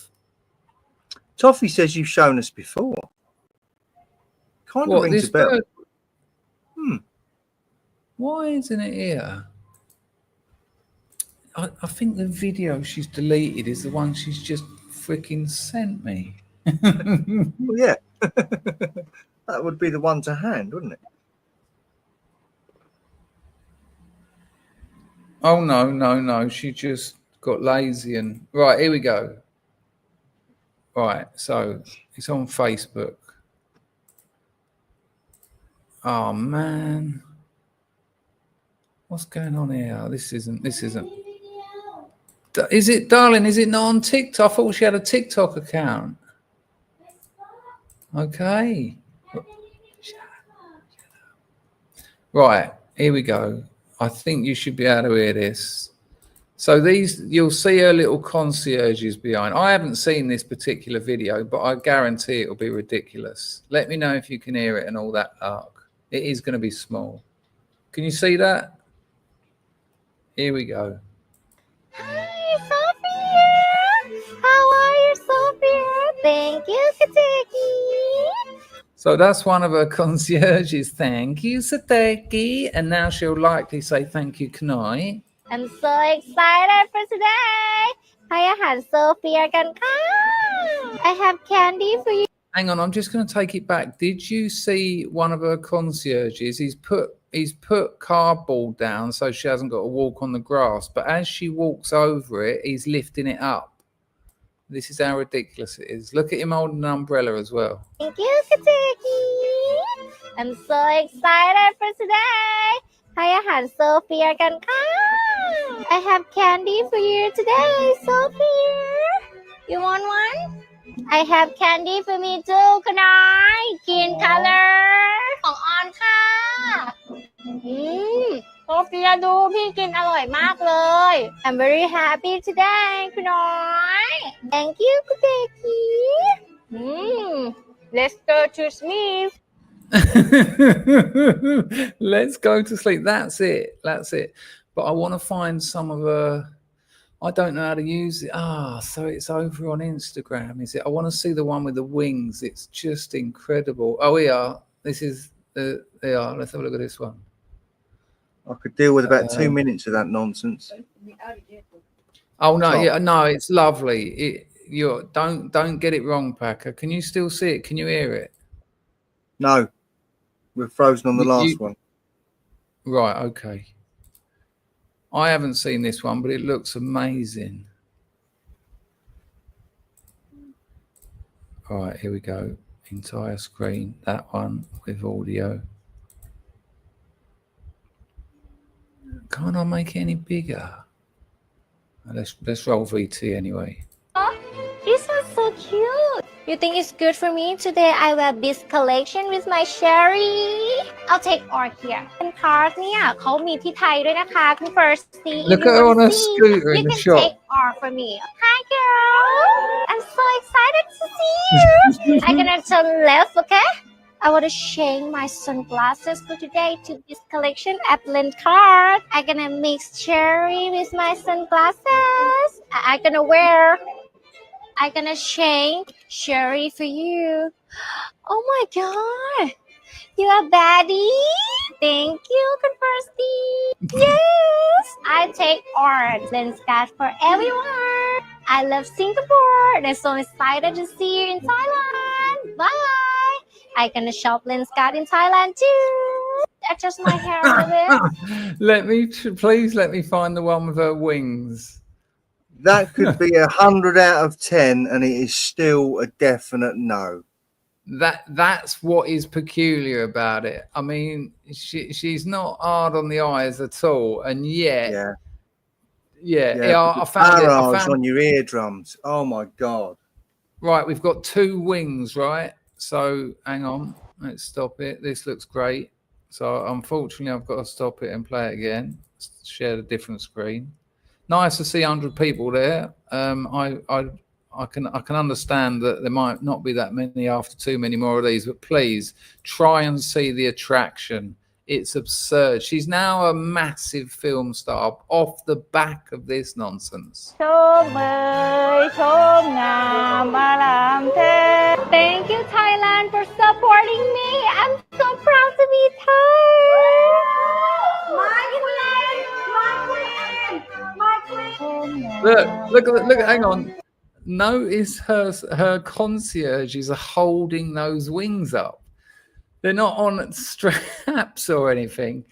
Toffee says you've shown us before. Kind of rings a bell. Why isn't it here? I think the video she's deleted is the one she's just freaking sent me. Well, yeah. That would be the one to hand, wouldn't it? Oh, no. She just got lazy and... Right, here we go. Right, so it's on Facebook. Oh, man. What's going on here? This isn't... Is it, darling, is it not on TikTok? I thought she had a TikTok account. Okay. Right, here we go. I think you should be able to hear this. So these, you'll see her little concierges behind. I haven't seen this particular video, but I guarantee it'll be ridiculous. Let me know if you can hear it and all that arc. It is going to be small. Can you see that? Here we go. Hi, Sophia. How are you, Sophia? Thank you, Kateki. So that's one of her concierges. Thank you, Sateki. And now she'll likely say thank you, Knoi. I'm so excited for today. ให้อาหารโซเฟียกันค่ะ I have candy for you. Hang on, I'm just going to take it back. Did you see one of her concierges? He's put cardboard down so she hasn't got to walk on the grass. But as she walks over it, he's lifting it up. This is how ridiculous it is. Look at him holding an umbrella as well. Thank you, Kateki. I'm so excited for today. ให้อาหารโซเฟียกันค่ะ I have candy for you today, Sophia. You want one? I have candy for me too, คุณน้อยกิน color ของออนค่ะโซเฟียดูพี่กินอร่อยมากเลย I'm very happy today คุณน้อย Thank you, คุณเด็กกี้ Let's go to sleep. Let's go to sleep. That's it. But I want to find some of her. I don't know how to use it. So it's over on Instagram, is it? I want to see the one with the wings. It's just incredible. Oh, we are. This is they are. Let's have a look at this one. I could deal with about 2 minutes of that nonsense. Oh no, yeah, no, it's lovely. Don't get it wrong, Packer. Can you still see it? Can you hear it? No, we're frozen on the last one. Right, okay. I haven't seen this one, but it looks amazing. All right, here we go. Entire screen. That one with audio. Can't I make it any bigger? Let's roll VT anyway. This one's so cute. You think it's good for me? Today I wear this collection with my Sherry. I'll take art here. เป็นคาร์ดเนี่ยเขามีที่ไทยด้วยนะคะคุณ Firsty. Look at her on a scooter in the shop. You can take art for me. Hi girl. I'm so excited to see you. I'm gonna turn left, okay? I want to change my sunglasses for today to this collection Apple card. I'm gonna mix cherry with my sunglasses. I'm gonna change cherry for you. Oh my god. You are baddie. Thank you, Firsty. Yes. I take orange lens card for everyone. I love Singapore. I'm so excited to see you in Thailand. Bye. I'm gonna shop lens card in Thailand too. Adjust my hair a bit. Please let me find the one with her wings. That could be 100 out of 10, and it is still a definite no. That's what is peculiar about it. I mean, she's not hard on the eyes at all, and yet, I found it on your eardrums. Oh my god! Right, we've got 2 wings, right? So hang on, let's stop it. This looks great. So unfortunately, I've got to stop it and play it again. Share a different screen. Nice to see 100 people there. I can understand that there might not be that many after too many more of these, but please try and see the attraction. It's absurd. She's now a massive film star off the back of this nonsense. Thank you, Thailand, for supporting me. I'm so proud to be Thai. Look, hang on. Notice her concierges are holding those wings up. They're not on straps or anything.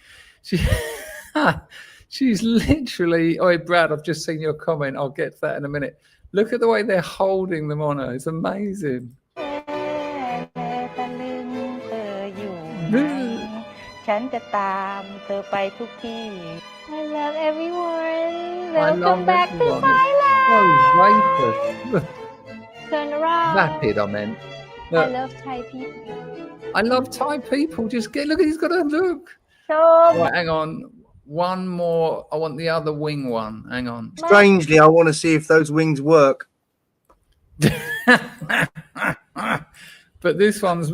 She's literally. Oh, Brad, I've just seen your comment. I'll get to that in a minute. Look at the way they're holding them on her. It's amazing. I love everyone. Welcome back to Thailand. Oh, rapist. Turn around. Vapid, I meant. Look, I love Thai people. I love Thai people. Just look, he's got a look. Show. Right, hang on. one more. I want the other wing one. Hang on. Strangely, I want to see if those wings work. But this one's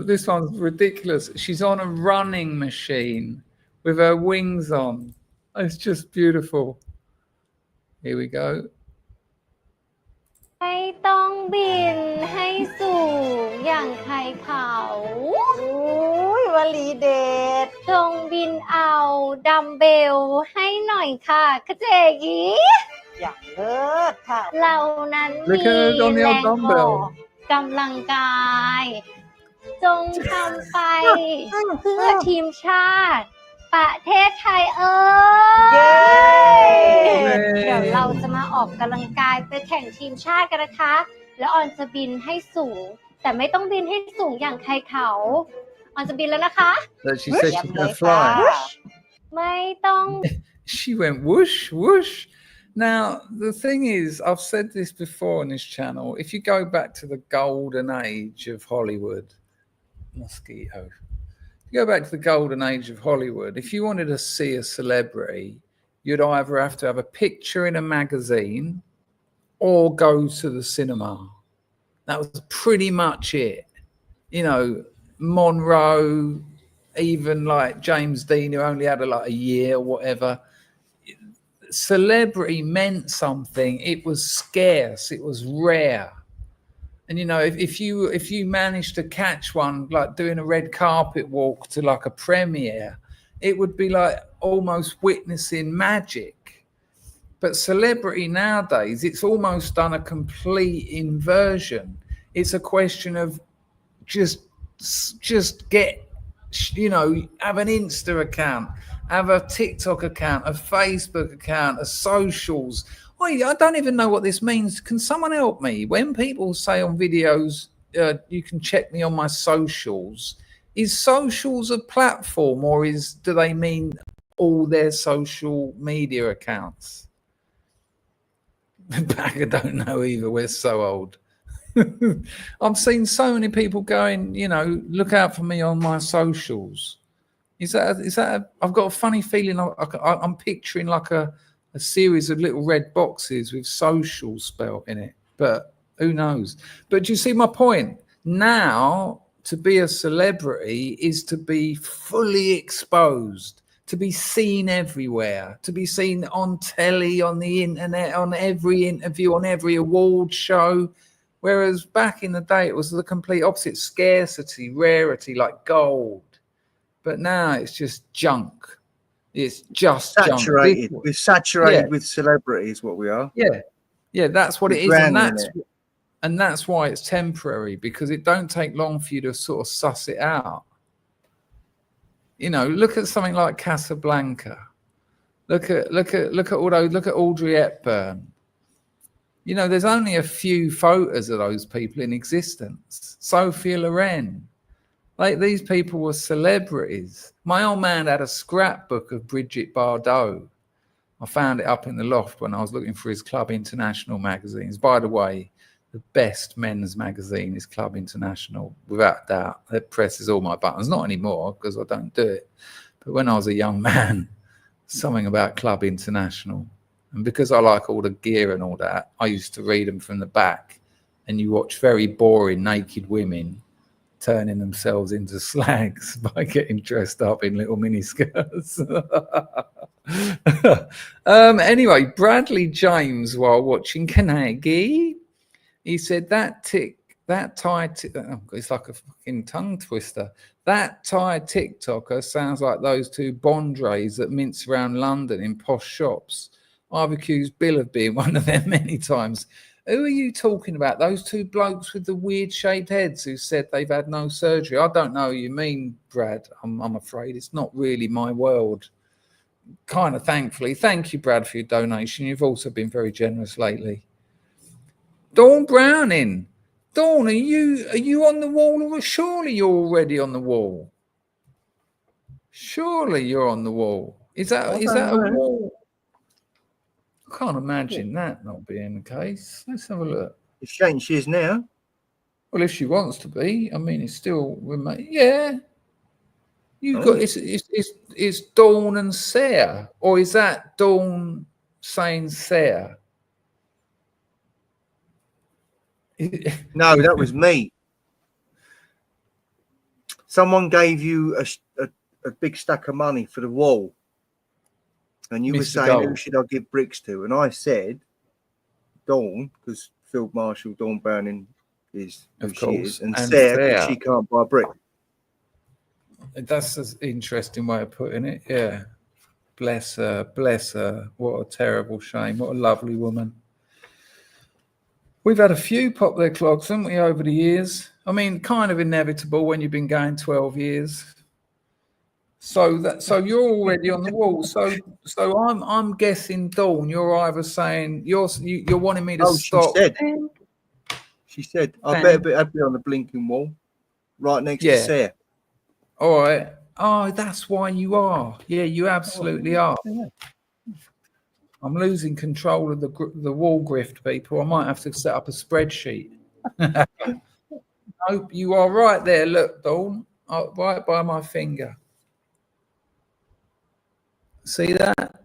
ridiculous. She's on a running machine with her wings on. It's just beautiful. Here we go. ไม่ต้องบินให้สูงอย่างใครเขาโอ้ยวลีเด็ดจงบินเอาดัมเบลให้หน่อยค่ะกระเจกีอย่างเลิศค่ะเรานั้นมีแรงออกกำลังกายจงทำไปเพื่อทีมชาติประเทศไทยเเดี๋ยวเราจะมาออกกำลังกายไปแข่งทีมชาติกันนะคะแล้วออนจะบินให้สูงแต่ไม่ต้องบินให้สูงอย่างใครเขาออนจะบินแล้วนะคะ She said she's going to fly. ไม่ต้อง She went whoosh, whoosh. Now, the thing is, I've said this before on this channel. If you go back to the golden age of Hollywood, mosquito. If you go back to the golden age of Hollywood, if you wanted to see a celebrity, you'd either have to have a picture in a magazine or go to the cinema. That was pretty much it. You know, Monroe, even like James Dean, who only had like a year or whatever. Celebrity meant something. It was scarce. It was rare. And, you know, if you managed to catch one, like doing a red carpet walk to like a premiere, it would be like almost witnessing magic. But celebrity nowadays, it's almost done a complete inversion. It's a question of just get, you know, have an Insta account, have a TikTok account, a Facebook account, a socials. I don't even know what this means. Can someone help me? When people say on videos, you can check me on my socials, is socials a platform or do they mean all their social media accounts? I don't know either. We're so old. I've seen so many people going, you know, look out for me on my socials. Is that I've got a funny feeling I'm picturing like a series of little red boxes with social spelt in it, but who knows? But do you see my point? Now, to be a celebrity is to be fully exposed, to be seen everywhere, to be seen on telly, on the internet, on every interview, on every award show. Whereas back in the day, it was the complete opposite: scarcity, rarity, like gold. But now it's just junk. It's just saturated. Junk. We're saturated with celebrities, what we are. Yeah, that's what it is, and that's why it's temporary, because it don't take long for you to sort of suss it out. You know, look at something like Casablanca. Look at Audrey Hepburn. You know, there's only a few photos of those people in existence. Sophia Loren. Like, these people were celebrities. My old man had a scrapbook of Brigitte Bardot. I found it up in the loft when I was looking for his Club International magazines. By the way, the best men's magazine is Club International, without doubt. It presses all my buttons. Not anymore, because I don't do it. But when I was a young man, something about Club International. And because I like all the gear and all that, I used to read them from the back. And you watch very boring naked women turning themselves into slags by getting dressed up in little mini skirts. Anyway, Bradley James, while watching Kanagi, he said it's like a fucking tongue twister. That Thai TikToker sounds like those two Bondres that mince around London in posh shops. I've accused Bill of being one of them many times. Who are you talking about? Those two blokes with the weird shaped heads who said they've had no surgery? I don't know who you mean, Brad. I'm afraid it's not really my world. Kind of thankfully. Thank you, Brad, for your donation. You've also been very generous lately. Dawn Browning. Dawn, are you on the wall? Or surely you're already on the wall. Surely you're on the wall. Is that a wall? I can't imagine that not being the case. Let's have a look. It's shame she is now. Well, if she wants to be, I mean, it's still remain. Yeah. You got it's Dawn and Sarah, or is that Dawn saying Sarah? No, that was me. Someone gave you a big stack of money for the wall, and you were Mr. saying, who Gold. should I give bricks to? And I said, Dawn, because Field Marshal Dawn Browning is who Of she course, is, and and Sarah, because Sarah. she can't buy a brick. That's an interesting way of putting it. Yeah. Bless her. Bless her. What a terrible shame. What a lovely woman. We've had a few popular clogs, haven't we, over the years? I mean, kind of inevitable when you've been going 12 years. So you're already on the wall. So I'm guessing, Dawn, you're either saying you're wanting me to stop. She said, I better be on the blinking wall, right next to Sarah. All right. Oh, that's why you are. Yeah, you absolutely are. I'm losing control of the wall grift, people. I might have to set up a spreadsheet. Nope, you are right there. Look, Dawn, right by my finger. See that?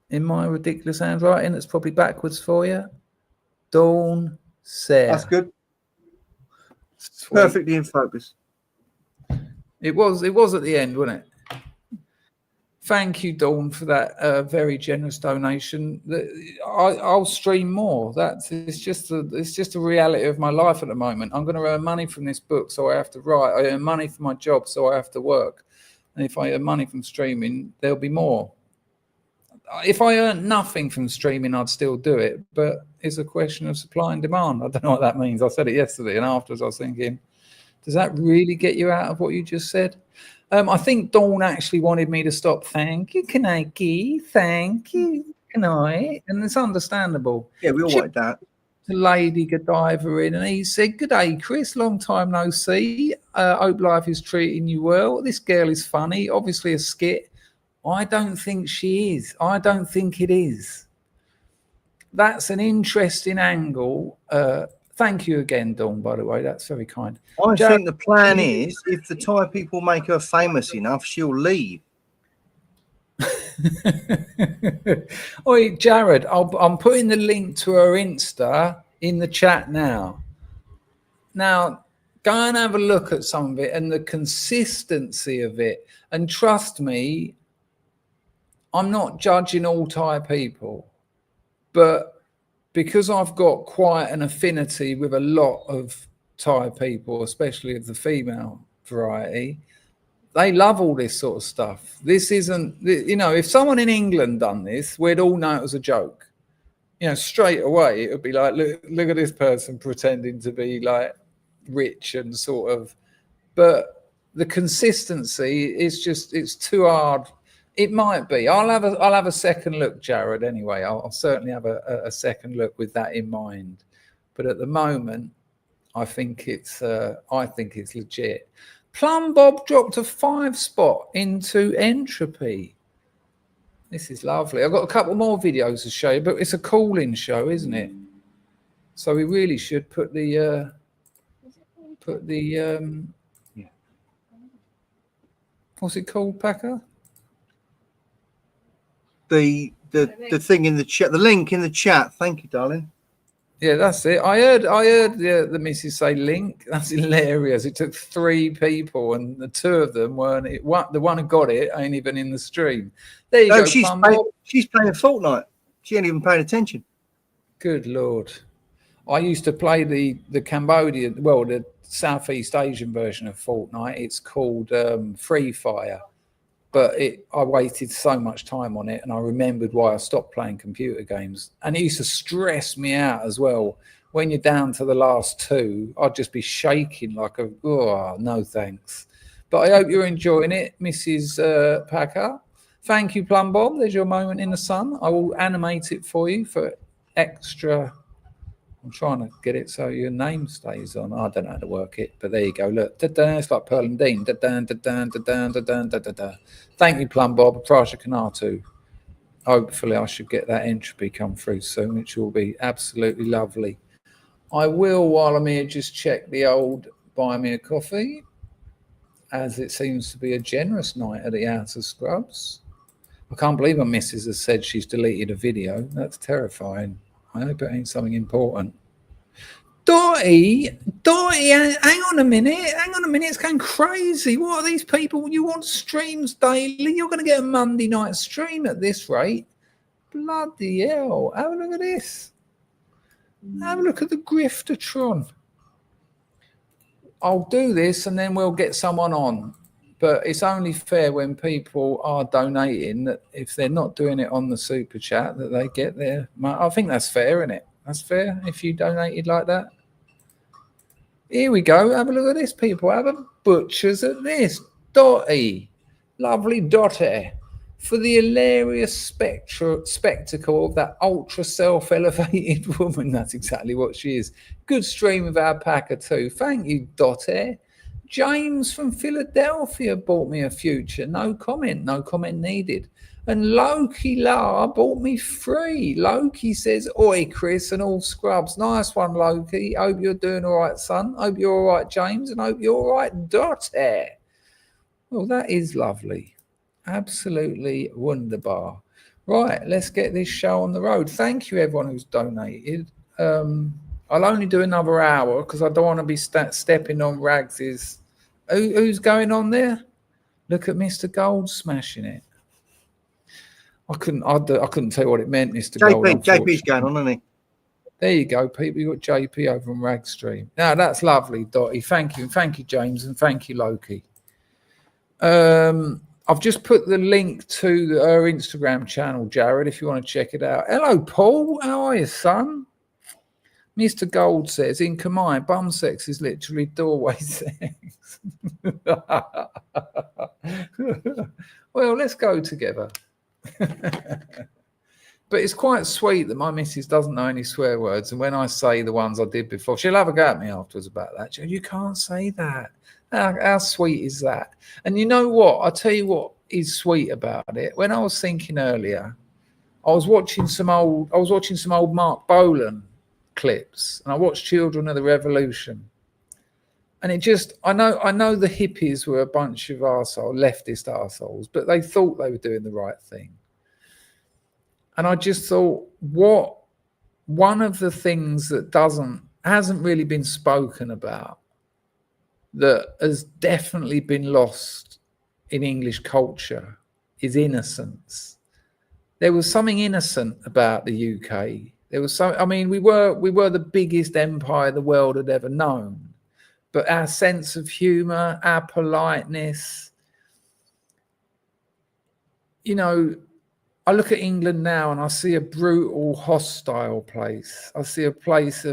In my ridiculous handwriting, it's probably backwards for you. Dawn, Sarah. That's good. Sweet. Perfectly in focus. It was at the end, wasn't it? Thank you, Dawn, for that very generous donation. I'll stream more. It's just a reality of my life at the moment. I'm going to earn money from this book, so I have to write. I earn money from my job, so I have to work. And if I earn money from streaming, there'll be more. If I earned nothing from streaming, I'd still do it. But it's a question of supply and demand. I don't know what that means. I said it yesterday, and afterwards I was thinking, does that really get you out of what you just said? I think Dawn actually wanted me to stop. Thank you, Kaneki. Thank you, can I? And it's understandable. Yeah, we all like that. The Lady Godiva in, and he said, "Good day, Chris. Long time no see. Hope life is treating you well. This girl is funny. Obviously a skit. I don't think she is. I don't think it is. That's an interesting angle. Thank you again, Dawn, by the way. That's very kind. I Jared, think the plan is, if the Thai people make her famous enough, she'll leave. Oi, Jared, I'm putting the link to her Insta in the chat now. Now, go and have a look at some of it and the consistency of it. And trust me, I'm not judging all Thai people, but because I've got quite an affinity with a lot of Thai people, especially of the female variety, they love all this sort of stuff. This isn't, if someone in England done this, we'd all know it was a joke. Straight away, it would be like, look at this person pretending to be like rich and sort of, but the consistency is just, it's too hard. It might be. I'll have a second look, Jared. Anyway, I'll certainly have a second look with that in mind. But at the moment, I think it's legit. Plum Bob dropped a 5-spot into Entropy. This is lovely. I've got a couple more videos to show you, but it's a call-in show, isn't it? So we really should put the what's it called, Packer? The thing in the chat, the link in the chat. Thank you, darling. Yeah, that's it. I heard the missus say link. That's hilarious. It took 3 people, and the 2 of them weren't. The one who got it ain't even in the stream. There you go. She's playing Fortnite. She ain't even paying attention. Good Lord. I used to play the Cambodian, the Southeast Asian version of Fortnite. It's called Free Fire. But I waited so much time on it, and I remembered why I stopped playing computer games. And it used to stress me out as well. When you're down to the last 2, I'd just be shaking like no thanks. But I hope you're enjoying it, Mrs. Packer. Thank you, Plum Bob. There's your moment in the sun. I will animate it for you for extra. I'm trying to get it so your name stays on. I don't know how to work it, but there you go. Look, it's like Pearl and Dean. Thank you, Plum Bob. Prasha Kanatu. Hopefully, I should get that entropy come through soon, which will be absolutely lovely. I will, while I'm here, just check the old buy me a coffee. as it seems to be a generous night at the Outer Scrubs. I can't believe my missus has said she's deleted a video. That's terrifying. I hope it ain't something important. Dotty, hang on a minute, it's going crazy. What are these people? You want streams daily? You're going to get a Monday night stream at this rate. Bloody hell. Have a look at this. Have a look at the griftertron. I'll do this and then we'll get someone on. But it's only fair when people are donating that if they're not doing it on the super chat that they get their money. I think that's fair, isn't it? That's fair if you donated like that. Here we go. Have a look at this, people. Have a butchers at this. Dotty. Lovely Dotty. For the hilarious spectacle of that ultra self-elevated woman. That's exactly what she is. Good stream of alpaca too. Thank you, Dotty. James from Philadelphia bought me a future. No comment needed. And Loki La bought me 3. Loki says, oi, Chris and all scrubs. Nice one, Loki. Hope you're doing all right, son. Hope you're all right, James. And hope you're all right, Dotty. Well, that is lovely. Absolutely wunderbar. Right, let's get this show on the road. Thank you, everyone who's donated. I'll only do another hour because I don't want to be stepping on Rags's. Who's going on there? Look at Mr. Gold smashing it. I couldn't tell you what it meant, Mr. Gold. JP's going on, isn't he? There you go, people. You got JP over on Rag Stream. Now that's lovely, Dotty. Thank you, James, and thank you, Loki. I've just put the link to her Instagram channel, Jared, if you want to check it out. Hello, Paul. How are you, son? Mr. Gold says, in Khmer, bum sex is literally doorway sex. Well, let's go together. But it's quite sweet that my missus doesn't know any swear words. And when I say the ones I did before, she'll have a go at me afterwards about that. She'll, you can't say that. How sweet is that? And you know what? I'll tell you what is sweet about it. When I was thinking earlier, I was watching some old Mark Bolan clips, and I watched Children of the Revolution. And it just, I know the hippies were a bunch of leftist arseholes, but they thought they were doing the right thing. And I just thought, one of the things that hasn't really been spoken about, that has definitely been lost in English culture, is innocence. There was something innocent about the UK. There was we were the biggest empire the world had ever known, but our sense of humor, our politeness, I look at England now and I see a brutal, hostile place. I see a place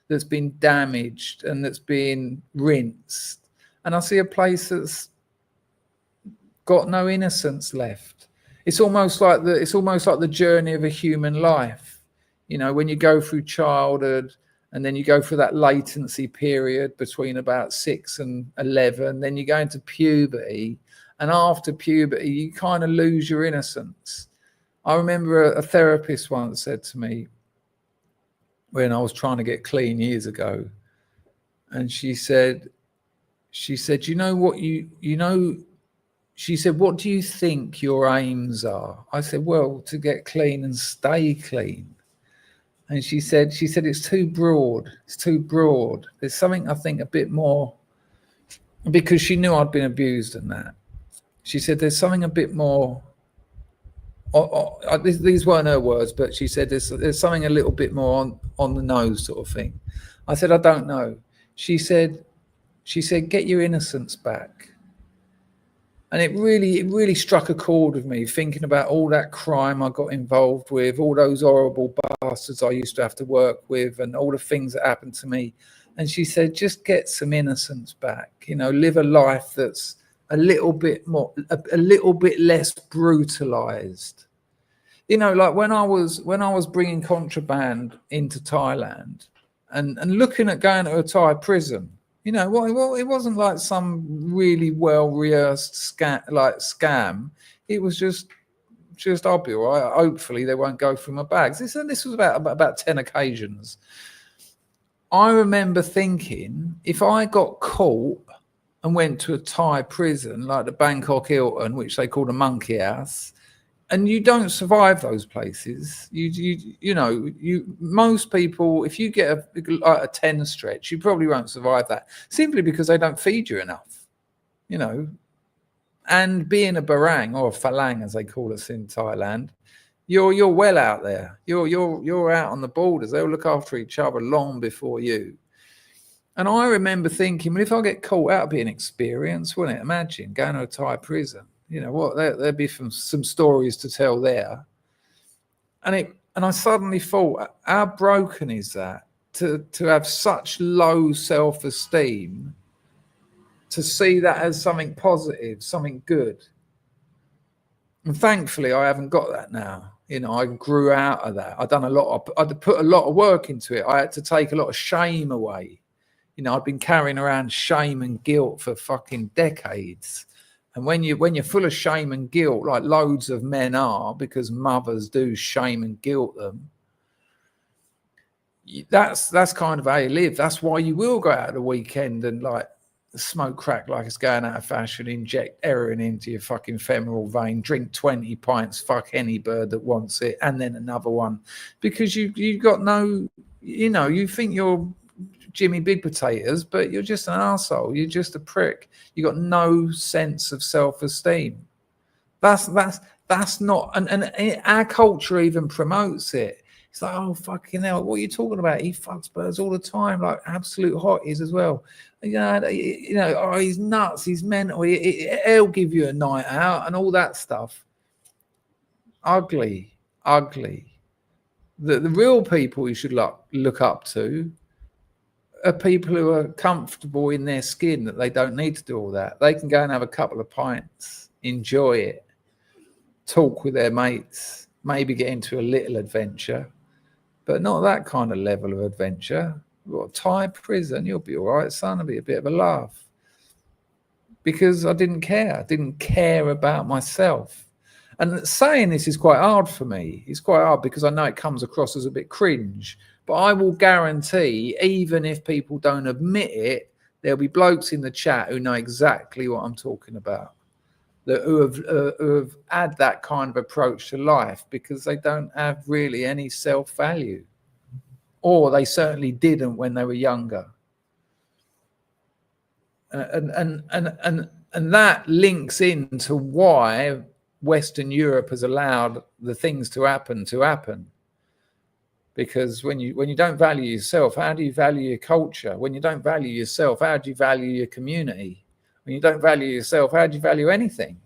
that's been damaged and that's been rinsed. And I see a place that's got no innocence left. It's almost like the journey of a human life. When you go through childhood and then you go through that latency period between about 6 and 11, then you go into puberty. And after puberty, you kind of lose your innocence. I remember a therapist once said to me when I was trying to get clean years ago, and she said, what do you think your aims are? I said, well, to get clean and stay clean. And she said, it's too broad. It's too broad. There's something I think a bit more, because she knew I'd been abused and that. She said, there's something a bit more, these weren't her words, but she said there's something a little bit more on the nose sort of thing. I said, I don't know. She said, get your innocence back. And it really struck a chord with me, thinking about all that crime I got involved with, all those horrible bastards I used to have to work with, and all the things that happened to me. And she said, just get some innocence back, live a life that's a little bit less brutalized. Like when I was bringing contraband into Thailand and looking at going to a Thai prison, it wasn't like some really well rehearsed scam. It was just I'll be all right. Hopefully they won't go through my bags. This was about 10 occasions. I remember thinking, if I got caught and went to a Thai prison like the Bangkok Hilton, which they call the monkey house, and you don't survive those places. You know, most people, if you get a 10 stretch, you probably won't survive that, simply because they don't feed you enough, you know. And being a barang, or a phalang as they call us in Thailand, you're well out there. You're out on the borders. They'll look after each other long before you. And I remember thinking, well, if I get caught out, it'd be an experience, wouldn't it? Imagine going to a Thai prison. You know what? There'd be some stories to tell there. And I suddenly thought, how broken is that to have such low self-esteem, to see that as something positive, something good. And thankfully, I haven't got that now. You know, I grew out of that. I'd put a lot of work into it. I had to take a lot of shame away. You know, I'd been carrying around shame and guilt for fucking decades. And when you're full of shame and guilt, like loads of men are, because mothers do shame and guilt them, that's kind of how you live. That's why you will go out at the weekend and like smoke crack like it's going out of fashion, inject heroin into your fucking femoral vein, drink 20 pints, fuck any bird that wants it, and then another one, because you got no, you know, you think you're Jimmy Big Potatoes, but you're just an arsehole. You're just a prick. You got no sense of self-esteem. That's not, and our culture even promotes it. It's like, oh fucking hell, what are you talking about? He fucks birds all the time, like absolute hotties as well. You know, oh, he's nuts, he's mental. He'll give you a night out and all that stuff. Ugly. The real people you should look up to are people who are comfortable in their skin, that they don't need to do all that. They can go and have a couple of pints, enjoy it, talk with their mates, maybe get into a little adventure, but not that kind of level of adventure. What, Thai prison? You'll be all right, son. It'll be a bit of a laugh. Because I didn't care. I didn't care about myself. And saying this is quite hard for me. It's quite hard because I know it comes across as a bit cringe. But I will guarantee, even if people don't admit it, there'll be blokes in the chat who know exactly what I'm talking about, who have had that kind of approach to life because they don't have really any self-value, or they certainly didn't when they were younger. And that links into why Western Europe has allowed the things to happen. Because when you don't value yourself, how do you value your culture? When you don't value yourself, how do you value your community? When you don't value yourself, how do you value anything?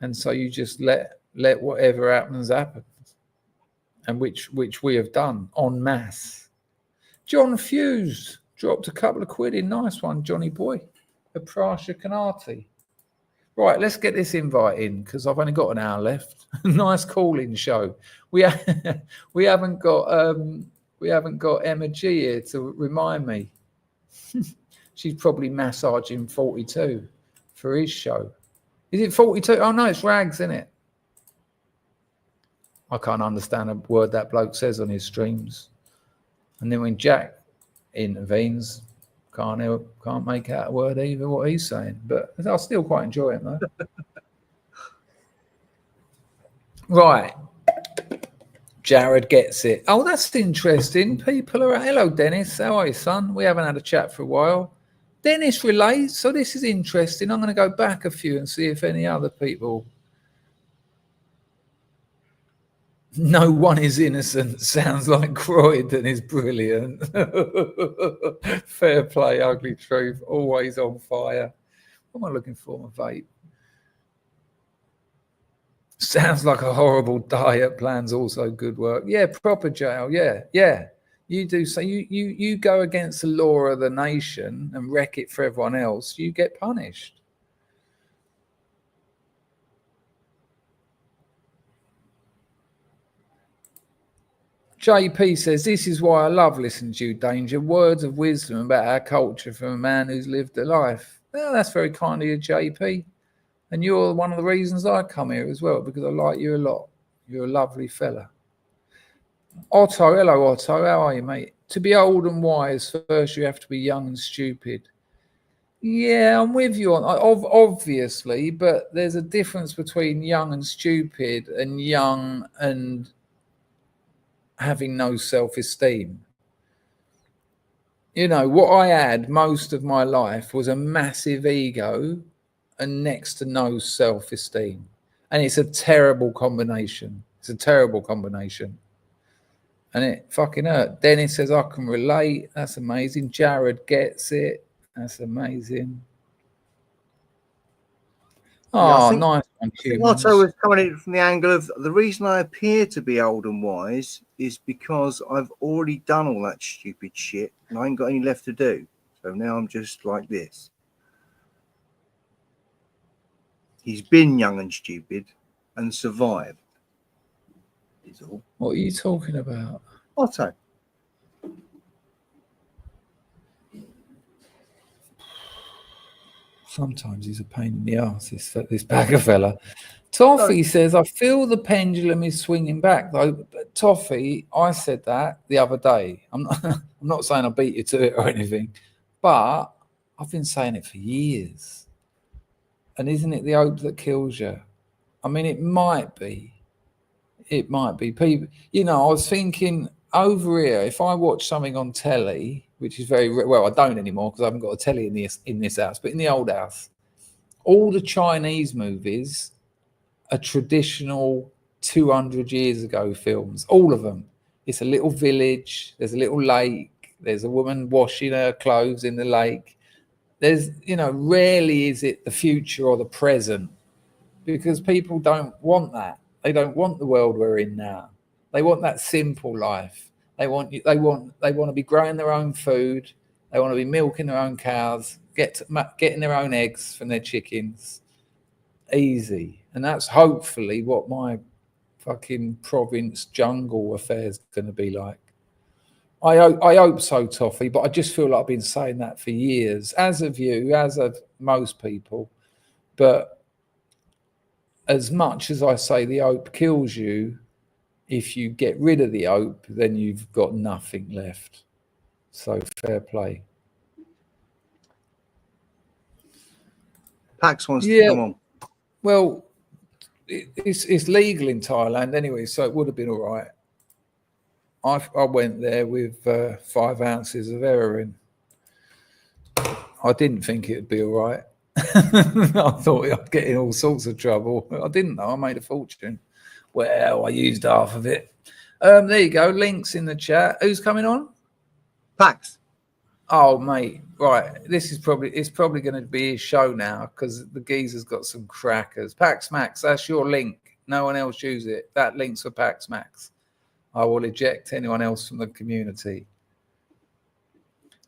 And so you just let whatever happens happen, and which we have done en masse. John Fuse dropped a couple of quid in. Nice one, Johnny boy. A Prasha Kanati. Right, let's get this invite in because I've only got an hour left. Nice call-in show. We haven't got Emma G here to remind me. She's probably massaging 42 for his show. Is it 42? Oh no, it's Rags, isn't it? I can't understand a word that bloke says on his streams. And then when Jack intervenes, can't make out a word either what he's saying. But I still quite enjoy it though. Right. Jared gets it. Oh, that's interesting. People are... Hello, Dennis. How are you, son? We haven't had a chat for a while. Dennis relays. So this is interesting. I'm going to go back a few and see if any other people... No one is innocent. Sounds like Croydon is brilliant. Fair play, ugly truth. Always on fire. What am I looking for? My vape. Sounds like a horrible diet. Plans also good work. Yeah, proper jail. Yeah. You do. So you go against the law of the nation and wreck it for everyone else. You get punished. JP says, this is why I love listening to you, Danger. Words of wisdom about our culture from a man who's lived a life. Well, that's very kind of you, JP. And you're one of the reasons I come here as well, because I like you a lot. You're a lovely fella. Otto, hello, Otto. How are you, mate? To be old and wise, first you have to be young and stupid. Yeah, I'm with you on obviously, but there's a difference between young and stupid and young and having no self-esteem. You know, what I had most of my life was a massive ego and next to no self-esteem. And it's a terrible combination. It's a terrible combination. And it fucking hurt. Dennis says, I can relate. That's amazing. Jared gets it. That's amazing. Oh, think, nice one, I think Otto humans. was coming at it from the angle of the reason I appear to be old and wise is because I've already done all that stupid shit and I ain't got any left to do. So now I'm just like this. He's been young and stupid and survived. Is all. What are you talking about? Otto. Sometimes he's a pain in the ass, this bagger fella. Toffee says, I feel the pendulum is swinging back, though. But Toffee, I said that the other day. I'm not saying I beat you to it or anything, but I've been saying it for years. And isn't it the hope that kills you? I mean, it might be. It might be. People, you know, I was thinking over here, if I watch something on telly, which is very well, I don't anymore because I haven't got a telly in this house, but in the old house, all the Chinese movies are traditional 200 years ago films, all of them. It's a little village, there's a little lake, there's a woman washing her clothes in the lake. There's, you know, rarely is it the future or the present, because people don't want that. They don't want the world we're in now. They want that simple life. They want to be growing their own food. They want to be milking their own cows, getting their own eggs from their chickens. Easy. And that's hopefully what my fucking province jungle affair is going to be like. I hope so, Toffee, but I just feel like I've been saying that for years, as of you, as of most people. But as much as I say the hope kills you, if you get rid of the hope, then you've got nothing left. So fair play. Pax wants to come on. Well, it's legal in Thailand anyway, so it would have been all right. I went there with 5 ounces of heroin. I didn't think it'd be all right. I thought I'd get in all sorts of trouble. I didn't know. I made a fortune. Well, I used half of it. There you go. Links in the chat. Who's coming on? Pax. Oh, mate. Right. It's probably going to be his show now because the geezer's got some crackers. Pax Max, that's your link. No one else use it. That link's for Pax Max. I will eject anyone else from the community.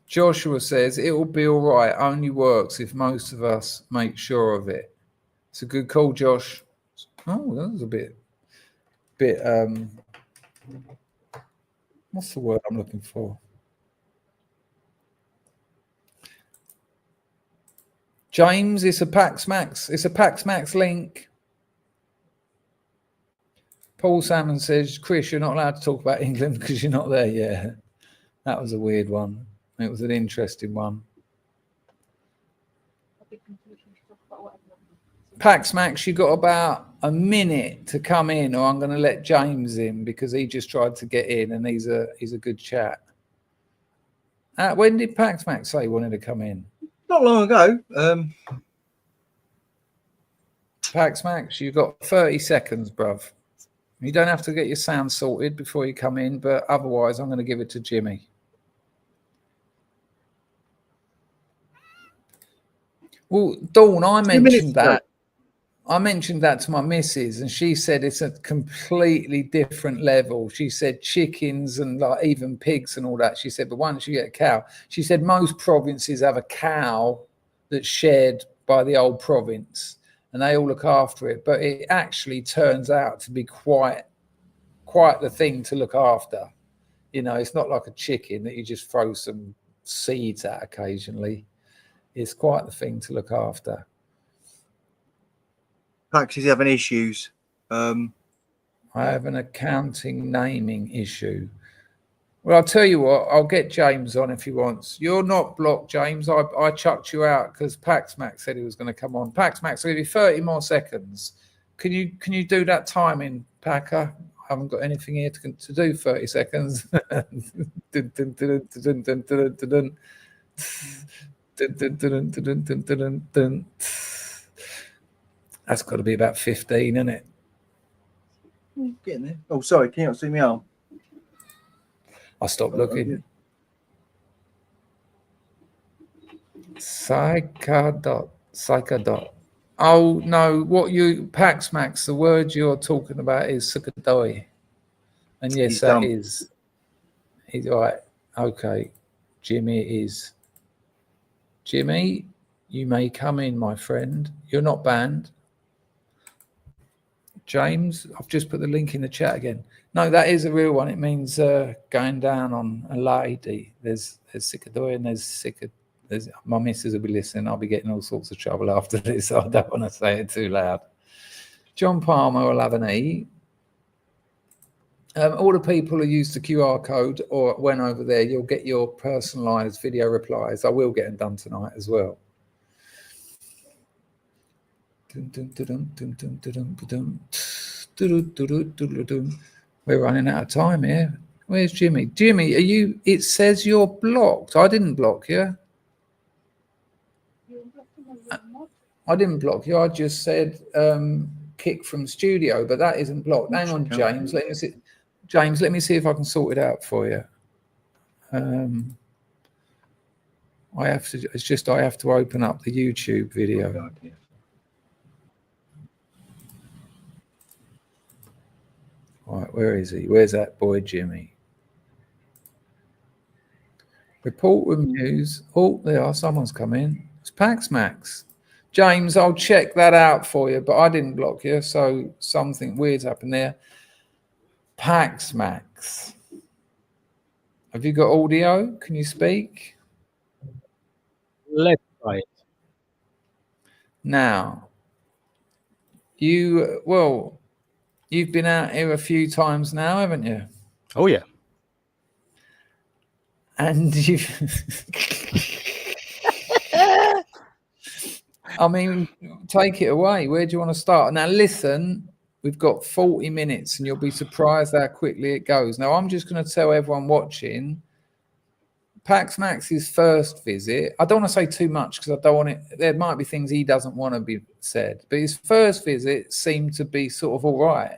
Joshua says, it will be all right. Only works if most of us make sure of it. It's a good call, Josh. Oh, that was a bit, what's the word I'm looking for? James, it's a Pax Max. It's a Pax Max link. Paul Salmon says, Chris, you're not allowed to talk about England because you're not there yet. That was a weird one. It was an interesting one. Pax Max, you got about a minute to come in, or I'm going to let James in because he just tried to get in, and he's a good chat. When did Pax Max say he wanted to come in? Not long ago. Pax Max, you've got 30 seconds, bruv. You don't have to get your sound sorted before you come in, but otherwise I'm going to give it to Jimmy. Well, Dawn, I mentioned that. I mentioned that to my missus, and she said it's a completely different level. She said chickens and like even pigs and all that. She said, but once you get a cow, she said most provinces have a cow that's shared by the whole province, and they all look after it. But it actually turns out to be quite the thing to look after. You know, it's not like a chicken that you just throw some seeds at occasionally. It's quite the thing to look after. Pax is having issues. I have an accounting naming issue. Well, I'll tell you what, I'll get James on if he wants. You're not blocked, James. I chucked you out because Paxmax said he was going to come on. Paxmax, I'll give you 30 more seconds. Can you do that timing, Packer? I haven't got anything here to do 30 seconds. That's got to be about 15, isn't it? Getting there. Oh, sorry, can you not see me arm? I stopped looking. Psychodot. Oh no, what you Paxmax, the word you're talking about is Sukadoi. And yes, that is. He's right. Okay. Jimmy is. Jimmy, you may come in, my friend. You're not banned. James, I've just put the link in the chat again. No, that is a real one. It means going down on a lady. There's Sikadoi and there's my missus will be listening. I'll be getting all sorts of trouble after this. So I don't want to say it too loud. John Palmer will have an E. All the people who use the QR code or went over there, you'll get your personalised video replies. I will get them done tonight as well. We're running out of time here. Where's Jimmy? Jimmy, are you? It says you're blocked. I didn't block you. I didn't block you. I just said kick from studio, but that isn't blocked. Hang on, James. Let me see. James, let me see if I can sort it out for you. I have to. It's just I have to open up the YouTube video. Right, where is he? Where's that boy, Jimmy? Report with news. Oh, there are. Someone's come in. It's Paxmax. James, I'll check that out for you, but I didn't block you, so something weird's happened there. Paxmax. Have you got audio? Can you speak? Let's try it. Now, you've been out here a few times now, haven't you? Oh, yeah. And you've... I mean, take it away. Where do you want to start? Now, listen, we've got 40 minutes and you'll be surprised how quickly it goes. Now, I'm just going to tell everyone watching, Paxmax's first visit, I don't want to say too much because I don't want it, there might be things he doesn't want to be said, but his first visit seemed to be sort of all right.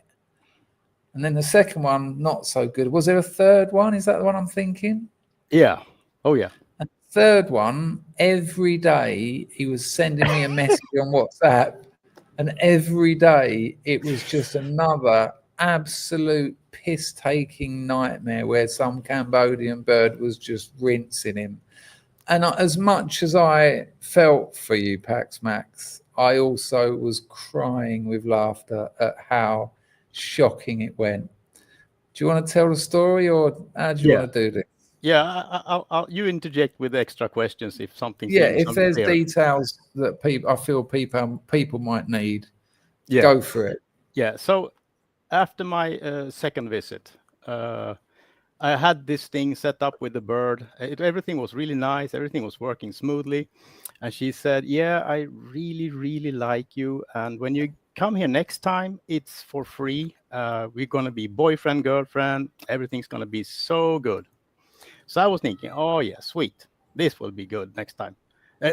And then the second one, not so good. Was there a third one? Is that the one I'm thinking? Yeah. Oh, yeah. And the third one, every day he was sending me a message on WhatsApp, and every day it was just another absolute piss-taking nightmare where some Cambodian bird was just rinsing him. And as much as I felt for you, Paxmax, I also was crying with laughter at how shocking it went. Do you want to tell the story, or how do you want to do this? Yeah, I'll you interject with extra questions if something. Yeah, if there's details that I feel people might need, go for it. Yeah. So after my second visit, I had this thing set up with the bird. Everything was really nice. Everything was working smoothly. And she said, "Yeah, I really, really like you. And when you come here next time, it's for free. We're going to be boyfriend, girlfriend. Everything's going to be so good." So I was thinking, oh, yeah, sweet. This will be good next time.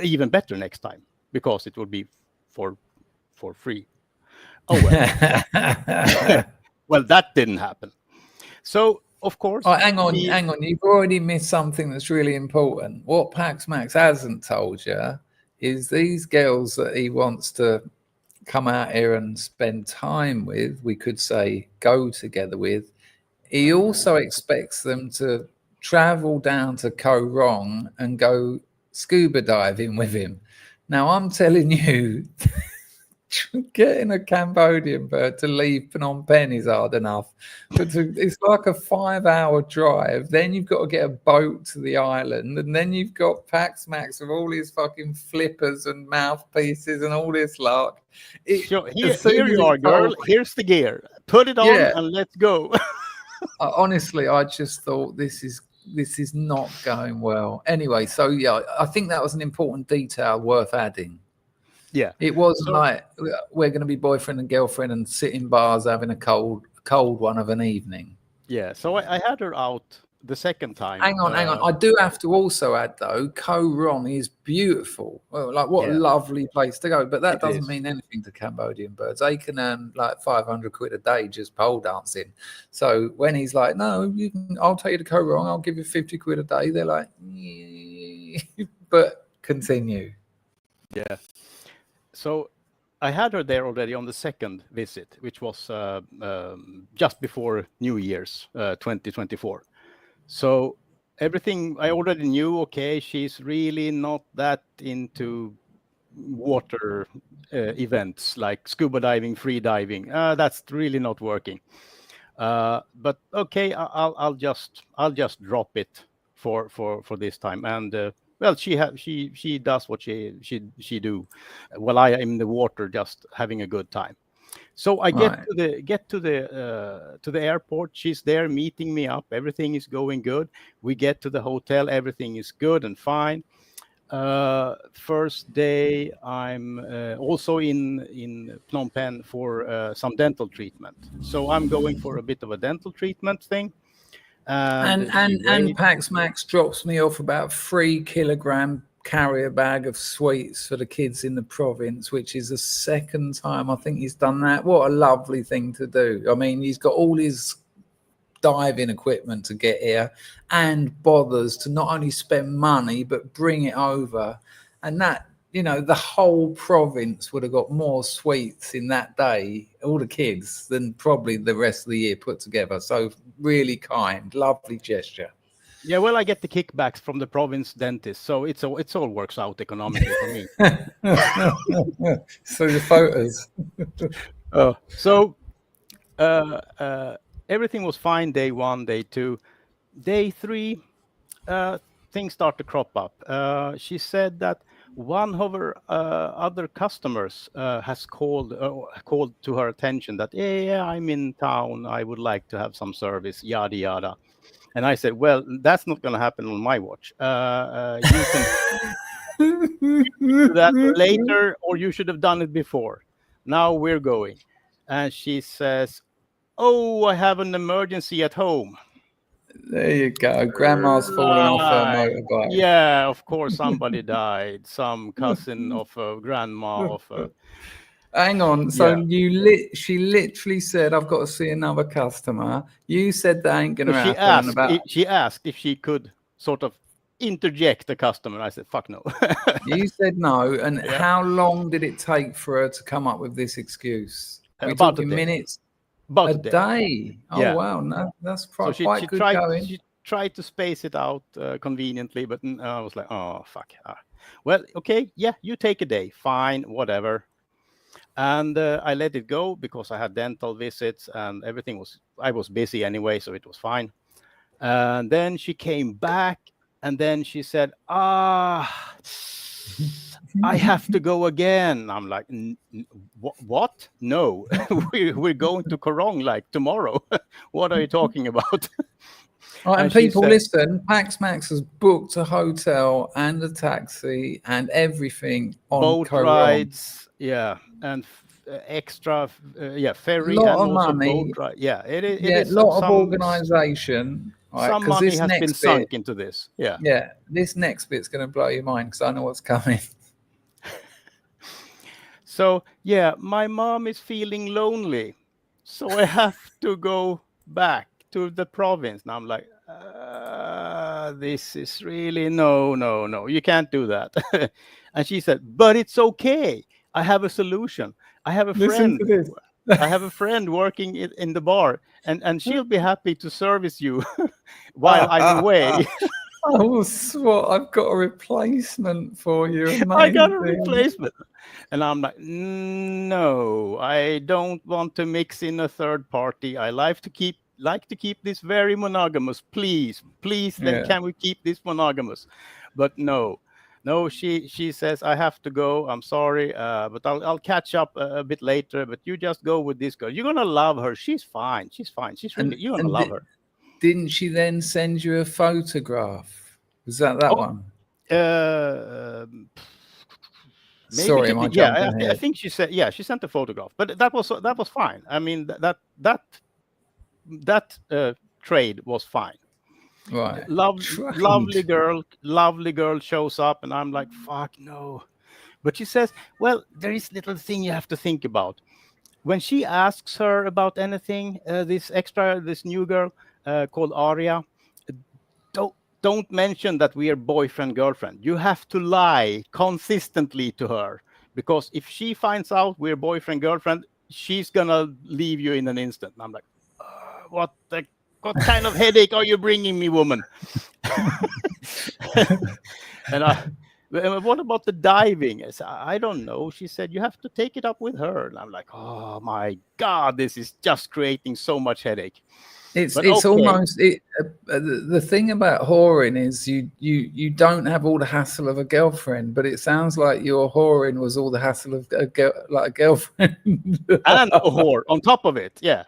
Even better next time, because it will be for free. Oh, well. Well, that didn't happen. So, of course. Oh, hang on. You've already missed something that's really important. What Paxmax hasn't told you is these girls that he wants to come out here and spend time with, we could say go together with, he also expects them to travel down to Koh Rong and go scuba diving with him. Now, I'm telling you, getting a Cambodian bird to leave Phnom Penh is hard enough, but it's like a 5-hour drive. Then you've got to get a boat to the island, and then you've got Paxmax with all his fucking flippers and mouthpieces and all this lark. Here you are, girl. Here's the gear. Put it on and let's go. Honestly, I just thought this is not going well. Anyway, so yeah, I think that was an important detail worth adding. Yeah. It wasn't like we're going to be boyfriend and girlfriend and sit in bars having a cold one of an evening. Yeah. So I had her out the second time. Hang on. I do have to also add, though, Koh Ron is beautiful. Well, like, what a lovely place to go. But that doesn't mean anything to Cambodian birds. They can earn like 500 quid a day just pole dancing. So when he's like, no, I'll take you to Koh Ron, I'll give you 50 quid a day. They're like, but continue. Yeah. So I had her there already on the second visit, which was just before New Year's 2024. So everything I already knew, okay, she's really not that into water events like scuba diving, free diving. That's really not working. But okay, I'll just drop it for this time. And well, she does what she do, while I am in the water just having a good time. So I get to the airport. She's there meeting me up. Everything is going good. We get to the hotel. Everything is good and fine. First day, I'm also in Phnom Penh for some dental treatment. So I'm going for a bit of a dental treatment thing. And Pax Max drops me off about 3 kilogram carrier bag of sweets for the kids in the province, which is the second time I think he's done that. What a lovely thing to do. I mean, he's got all his diving equipment to get here and bothers to not only spend money but bring it over. And that, you know, the whole province would have got more sweets in that day, all the kids, than probably the rest of the year put together. So really kind, lovely gesture. Yeah, well, I get the kickbacks from the province dentist, so it all works out economically for me. So the photos. So everything was fine. Day 1, day 2, day 3, things start to crop up. She said that one of her other customers has called to her attention that, yeah, I'm in town. I would like to have some service, yada yada. And I said, well, that's not going to happen on my watch. You can do that later, or you should have done it before. Now we're going. And she says, oh, I have an emergency at home. There you go. Grandma's fallen off her motorbike. Yeah, of course, somebody died. Some cousin of a grandma of a... Hang on. So she literally said, I've got to see another customer. You said that ain't going to happen. She asked if she could sort of interject the customer. I said, fuck no. You said no. And how long did it take for her to come up with this excuse? About a day. Minutes? About a day. Oh, yeah. Wow. No, that's quite good going. She tried to space it out conveniently, but I was like, oh, fuck. Well, okay. Yeah, you take a day. Fine, whatever. And I let it go because I had dental visits and I was busy anyway, so it was fine. And then she came back and then she said, I have to go again. I'm like, what? No, we're going to Korong like tomorrow. What are you talking about? And people, listen, Pax Max has booked a hotel and a taxi and everything on boat Korong. Rides, yeah, and extra, ferry, lot and of also money. Boat ride. Yeah, it is. Yeah, a lot of organisation. Right, some money has been sunk into this. Yeah. Yeah, this next bit's going to blow your mind because I know what's coming. So, yeah, my mom is feeling lonely. So I have to go back to the province. Now I'm like, this is really, no. You can't do that. And she said, but it's okay. I have a solution. I have a friend. I have a friend working in the bar, and she'll be happy to service you while I'm away. Oh, SWAT, I've got a replacement for you. Amazing. I got a replacement. And I'm like, no, I don't want to mix in a third party. I like to keep this very monogamous. Please, then can we keep this monogamous? But no. No, she says, I have to go. I'm sorry, but I'll catch up a bit later. But you just go with this girl. You're gonna love her. She's fine. She's fine. She's really. You're gonna love her. Didn't she then send you a photograph? Was that one? Maybe Sorry, am I jumping ahead? I think she said, yeah, she sent a photograph, but that was fine. I mean, that trade was fine. Right. Lovely girl shows up, and I'm like, fuck no. But she says, well, there is little thing you have to think about. When she asks her about anything, this new girl called Aria, don't mention that we are boyfriend girlfriend. You have to lie consistently to her, because if she finds out we're boyfriend girlfriend, she's gonna leave you in an instant. And I'm like, what kind of headache are you bringing me, woman? And what about the diving? I don't know. She said you have to take it up with her. And I'm like, oh my God, this is just creating so much headache. It's almost the thing about whoring is you don't have all the hassle of a girlfriend, but it sounds like your whoring was all the hassle of a girlfriend and a whore on top of it. Yeah.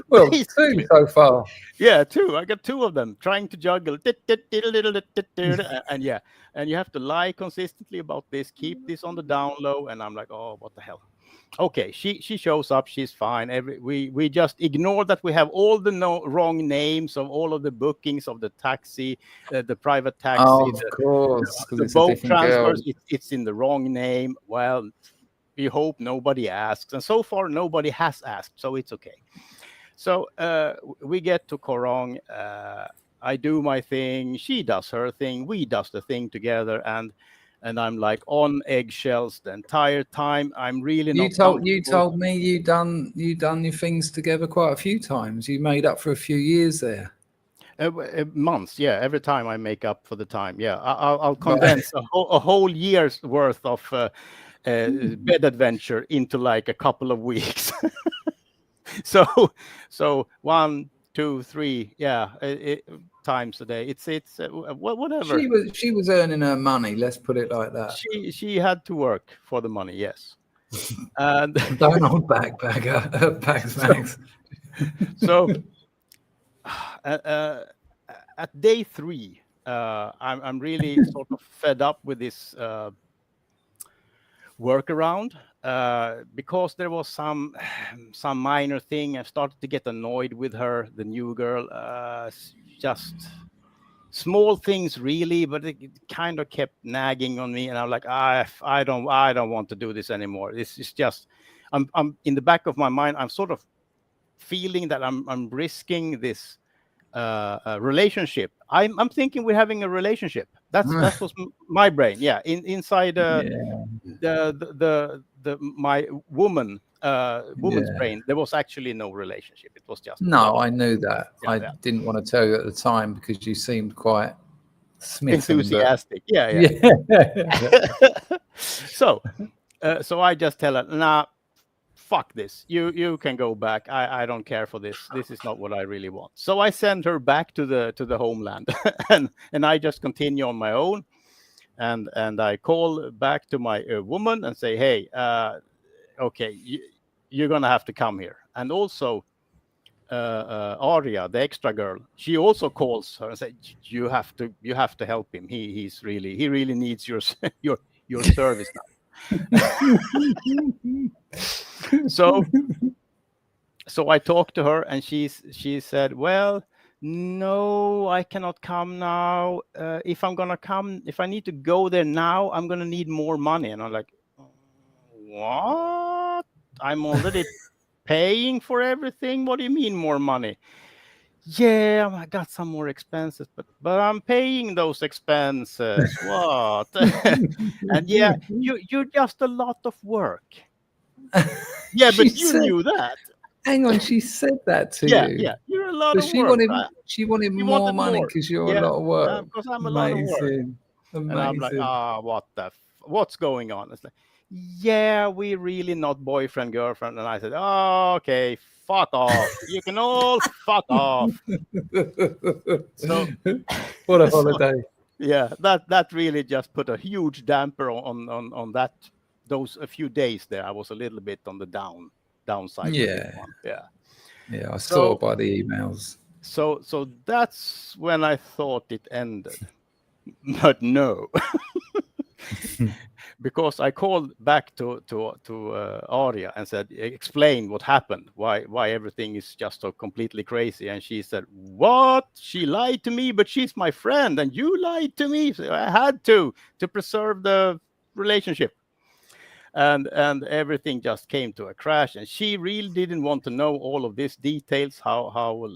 Well, 2 so far. Yeah, 2. I got 2 of them trying to juggle. And yeah, and you have to lie consistently about this. Keep this on the down low. And I'm like, oh, what the hell? Okay, she shows up. She's fine. We just ignore that we have all the wrong names of all of the bookings of the taxi, the private taxi. Oh, of course, the boat transfers. It's in the wrong name. Well, we hope nobody asks, and so far nobody has asked, so it's okay. So we get to Korong. I do my thing. She does her thing. We does the thing together, and I'm like on eggshells the entire time. I'm really not. You told me you done your things together quite a few times. You made up for a few years there. Months, yeah. Every time I make up for the time, yeah. I'll condense a whole year's worth of bed adventure into like a couple of weeks. so 1, 2, 3, yeah, times a day. It's whatever. She was earning her money. Let's put it like that. She had to work for the money, yes. And don't hold back, bags. So at day 3, I'm really sort of fed up with this workaround, because there was some minor thing. I started to get annoyed with her, the new girl. Just small things, really, but it kind of kept nagging on me, and I'm like, I don't want to do this anymore. This is just, I'm in the back of my mind, I'm sort of feeling that I'm risking this relationship. I'm thinking we're having a relationship. That was my brain. Yeah, inside my woman's brain, there was actually no relationship. It was just I knew that. I didn't want to tell you at the time because you seemed quite enthusiastic. Yeah. So I just tell her, nah, fuck this. You can go back. I don't care for this. This is not what I really want. So I send her back to the homeland, and I just continue on my own. And I call back to my woman and say, hey, okay, you're gonna have to come here. And also Aria, the extra girl, she also calls her and says, you have to help him. He really needs your service now. So I talked to her, and she said, well, no, I cannot come now. If I need to go there now, I'm gonna need more money. And I'm like, what? I'm already paying for everything. What do you mean more money? Yeah, I got some more expenses, but I'm paying those expenses. What? And yeah, you're just a lot of work. Yeah, but you knew that. Hang on, she said that to you. Yeah, you're a lot of work. She wanted more money because you're a lot of work. Because I'm a lot of work. Amazing. And I'm like, what's going on? It's like, yeah, we're really not boyfriend, girlfriend. And I said, oh, okay, fuck off. You can all fuck off. So, what a holiday. Yeah, that really just put a huge damper on that. Those a few days there, I was a little bit on the downside with this Yeah. one. Yeah. Yeah, I So- saw by the emails. So that's when I thought it ended, but no, because I called back to Aria and said, explain what happened, why everything is just so completely crazy, and she said, what? She lied to me, but she's my friend, and you lied to me. So I had to preserve the relationship. And everything just came to a crash, and she really didn't want to know all of these details, how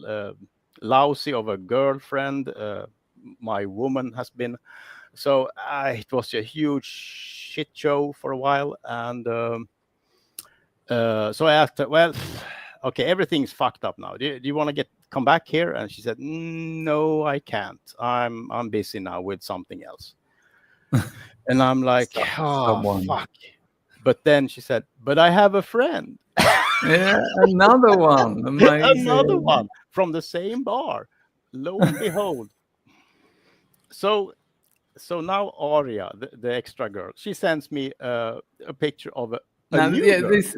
lousy of a girlfriend my woman has been. So it was a huge shit show for a while. And so I asked her, well, okay, everything's fucked up now. Do you want to come back here? And she said, no, I can't. I'm busy now with something else. And I'm like, Someone. fuck. But then she said, but I have a friend. Yeah, another one. Amazing. Another one from the same bar. Lo and behold. So now Aria, the extra girl, she sends me a picture of a Now, new yeah, girl. this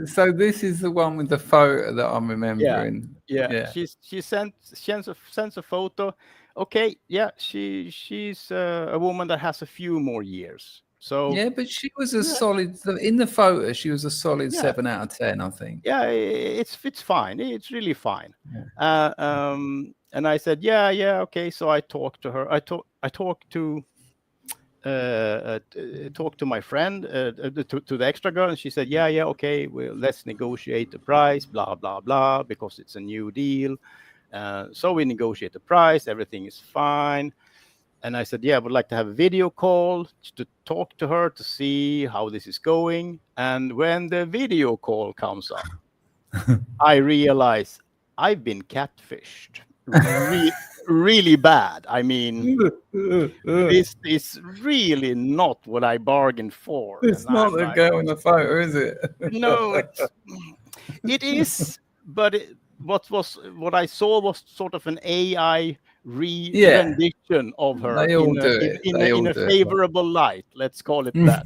is the one with the photo that I'm remembering. Yeah. She sends a photo. Okay, yeah, she's a woman that has a few more years. So Yeah, but she was a solid in the photo. She was a solid 7 out of 10, I think. yeah, it's fine. It's really fine. And I said, yeah, okay. So I talked to her. I talked to my friend, to the extra girl, and she said, yeah, okay, well, let's negotiate the price, blah blah blah, because it's a new deal. So we negotiate the price. Everything is fine. And I said, yeah, I would like to have a video call to talk to her to see how this is going. And when the video call comes up, I realize I've been catfished really bad. I mean, this is really not what I bargained for. It's not the girl in the photo, is it? No, it is. But what I saw was sort of an AI rendition of her They all do it. in a favorable light. Let's call it that.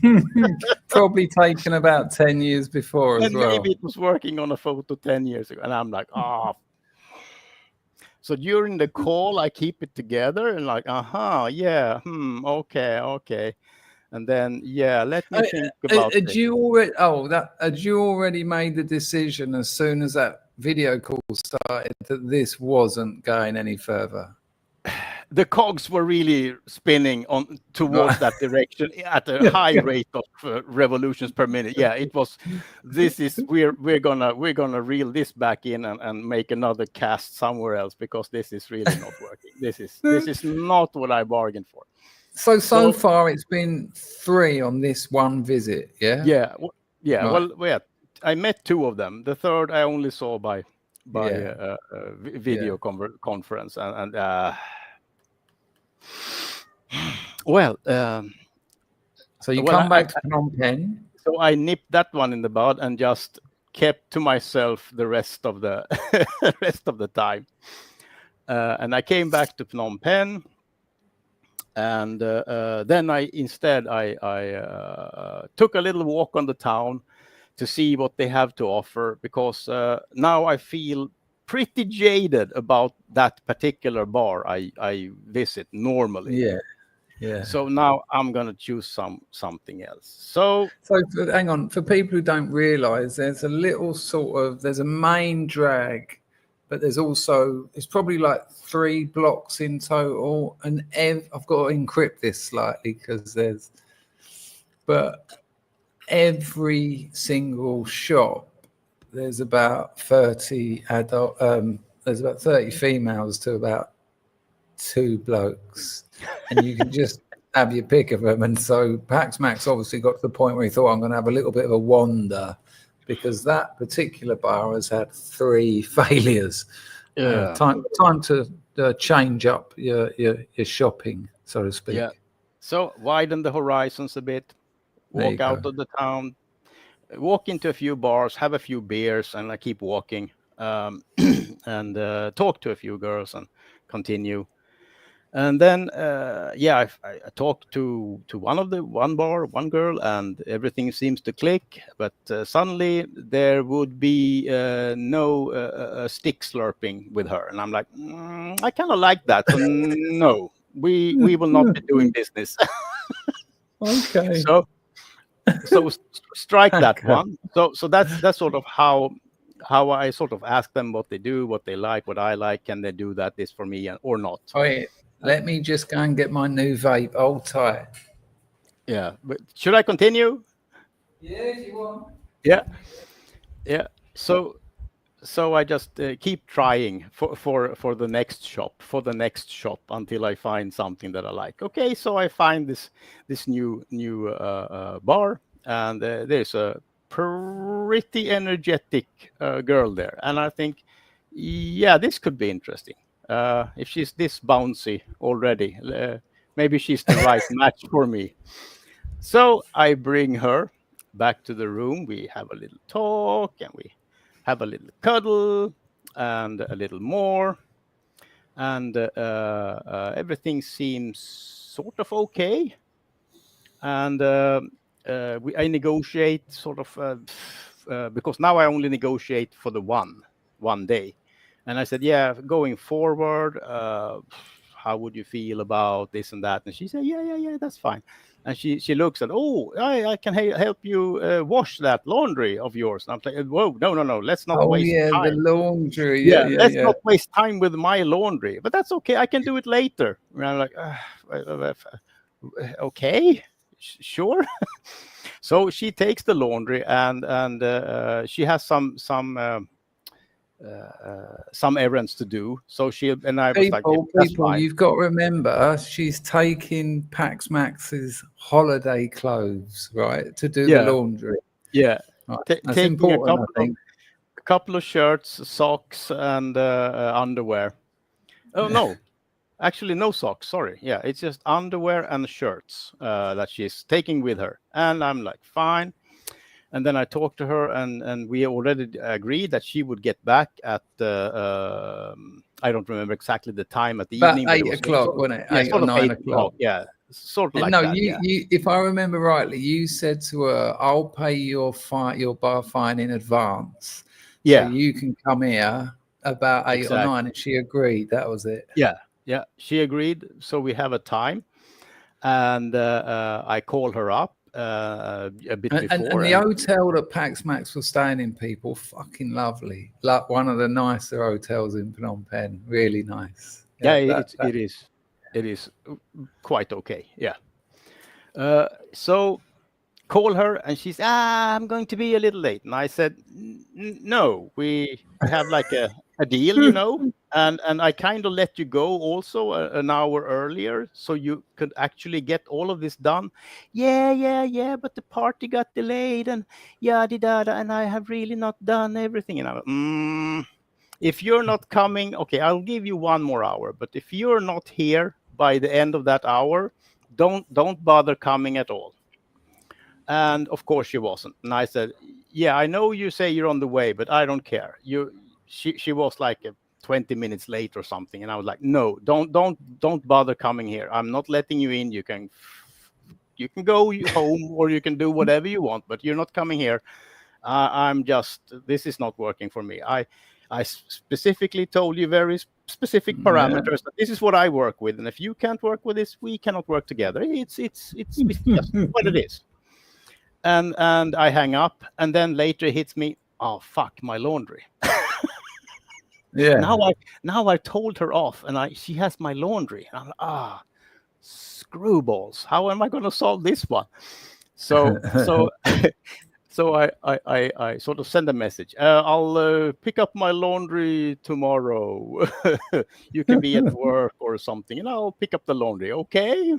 Probably taken about 10 years before as And well. maybe it was working on a photo 10 years ago. And I'm like, So during the call, I keep it together and like, yeah, okay. And then, let me think about it. Had you already made the decision as soon as that video call started that this wasn't going any further? The cogs were really spinning towards that direction at a high rate of revolutions per minute. Yeah, it was. We're gonna reel this back in and make another cast somewhere else, because this is really not working. This is not what I bargained for. So far it's been 3 on this one visit. Yeah. Yeah. Right. Well, I met 2 of them. The third I only saw by video conference and. So you come back to Phnom Penh. So I nipped that one in the bud and just kept to myself the rest of the time. And I came back to Phnom Penh, and then I took a little walk on the town to see what they have to offer, because now I feel pretty jaded about that particular bar I visit normally. Yeah. So now I'm gonna choose something else. So hang on, for people who don't realise, there's a little there's a main drag, but there's also, it's probably like 3 blocks in total, and I've got to encrypt this slightly but every single shop, there's about 30 adult, there's about 30 females to about 2 blokes, and you can just have your pick of them. And so Pax Max obviously got to the point where he thought, I'm going to have a little bit of a wander, because that particular bar has had 3 failures. Time to change up your shopping, so to speak. Yeah. So widen the horizons a bit, walk out of the town, walk into a few bars, have a few beers, and I keep walking, and talk to a few girls and continue. And then, I talked to one girl, and everything seems to click. But suddenly there would be no stick slurping with her, and I'm like, I kind of like that. So no, we will not be doing business. Okay. So strike that Okay. one. So that's sort of how I sort of ask them what they do, what they like, what I like. Can they do this for me or not? Wait, let me just go and get my new vape. Hold tight. Yeah, but should I continue? Yeah, if you want. Yeah. So I just keep trying for the next shop until I find something that I like. Okay, so I find this new bar, and there's a pretty energetic girl there, and I think, yeah, this could be interesting. If she's this bouncy already, maybe she's the right match for me. So I bring her back to the room. We have a little talk, and we have a little cuddle, and a little more, and everything seems sort of okay. And I negotiate sort of because now I only negotiate for the one day, and I said, yeah, going forward, how would you feel about this and that? And she said, yeah, that's fine. And she looks at, I can help you wash that laundry of yours. And I'm like, whoa, no, let's not waste time. The laundry. Let's not waste time with my laundry. But that's okay. I can do it later. And I'm like, okay, sure. So she takes the laundry, and she has some errands to do. So she and I was like, people, you've got to remember, she's taking Pax Max's holiday clothes, right, to do the laundry. Yeah, right. That's taking important, I think. A couple of shirts, socks, and underwear. Oh no, actually no socks. Sorry, yeah, it's just underwear and shirts that she's taking with her. And I'm like, fine. And then I talked to her, and we already agreed that she would get back at I don't remember exactly the time at the About evening. 8 o'clock, wasn't it? 8 or 9 o'clock. Yeah, sort of like no, that. you, if I remember rightly, you said to her, "I'll pay your bar fine in advance, so you can come here about 8 or 9." And she agreed. That was it. Yeah, she agreed. So we have a time, and I call her up. A bit before. And the hotel that Pax Max was staying in, people, fucking lovely. Like one of the nicer hotels in Phnom Penh. Really nice. It is quite okay. Yeah. So call her, and she's, I'm going to be a little late. And I said, no, we have like a deal, you know. And I kind of let you go also an hour earlier, so you could actually get all of this done. Yeah, but the party got delayed, and yada, and I have really not done everything. And I'm if you're not coming, okay, I'll give you 1 more hour. But if you're not here by the end of that hour, don't bother coming at all. And of course she wasn't. And I said, yeah, I know you say you're on the way, but I don't care. She was like 20 minutes late or something, and I was like, no, don't bother coming here. I'm not letting you in. You can go home, or you can do whatever you want, but you're not coming here. This is not working for me. I specifically told you very specific parameters. That this is what I work with, and if you can't work with this, we cannot work together. It's just what it is. And I hang up, and then later it hits me, oh fuck, my laundry. Yeah. Now I told her off, and she has my laundry. And I'm like, screwballs. How am I going to solve this one? So I sort of send a message. I'll pick up my laundry tomorrow. You can be at work or something, and I'll pick up the laundry. Okay.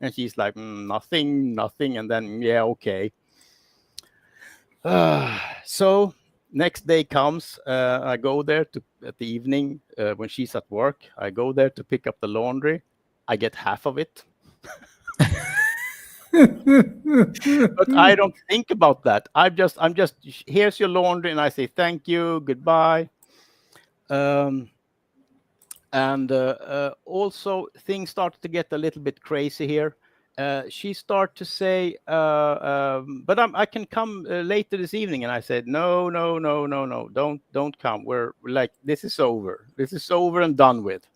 And she's like, nothing. And then, yeah, okay. So next day comes, I go there at the evening when she's at work. I go there to pick up the laundry. I get half of it. But I don't think about that. I'm just here's your laundry, and I say thank you, goodbye. And also things started to get a little bit crazy here. She started to say, but I can come later this evening. And I said, no, don't come. We're like, this is over and done with.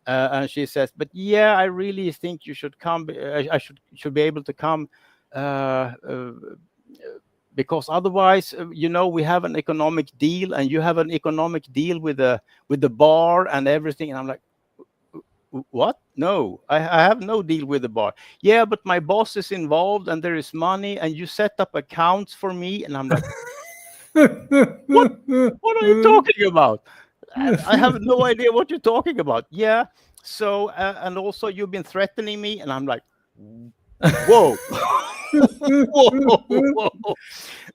And she says, but yeah, I really think you should come. I should be able to come, because otherwise, we have an economic deal, and you have an economic deal with the bar and everything. And I'm like, what? No, I have no deal with the bar. Yeah, but my boss is involved, and there is money, and you set up accounts for me. And I'm like, what are you talking about? I have no idea what you're talking about. Yeah. So, and also you've been threatening me. And I'm like, whoa. Whoa.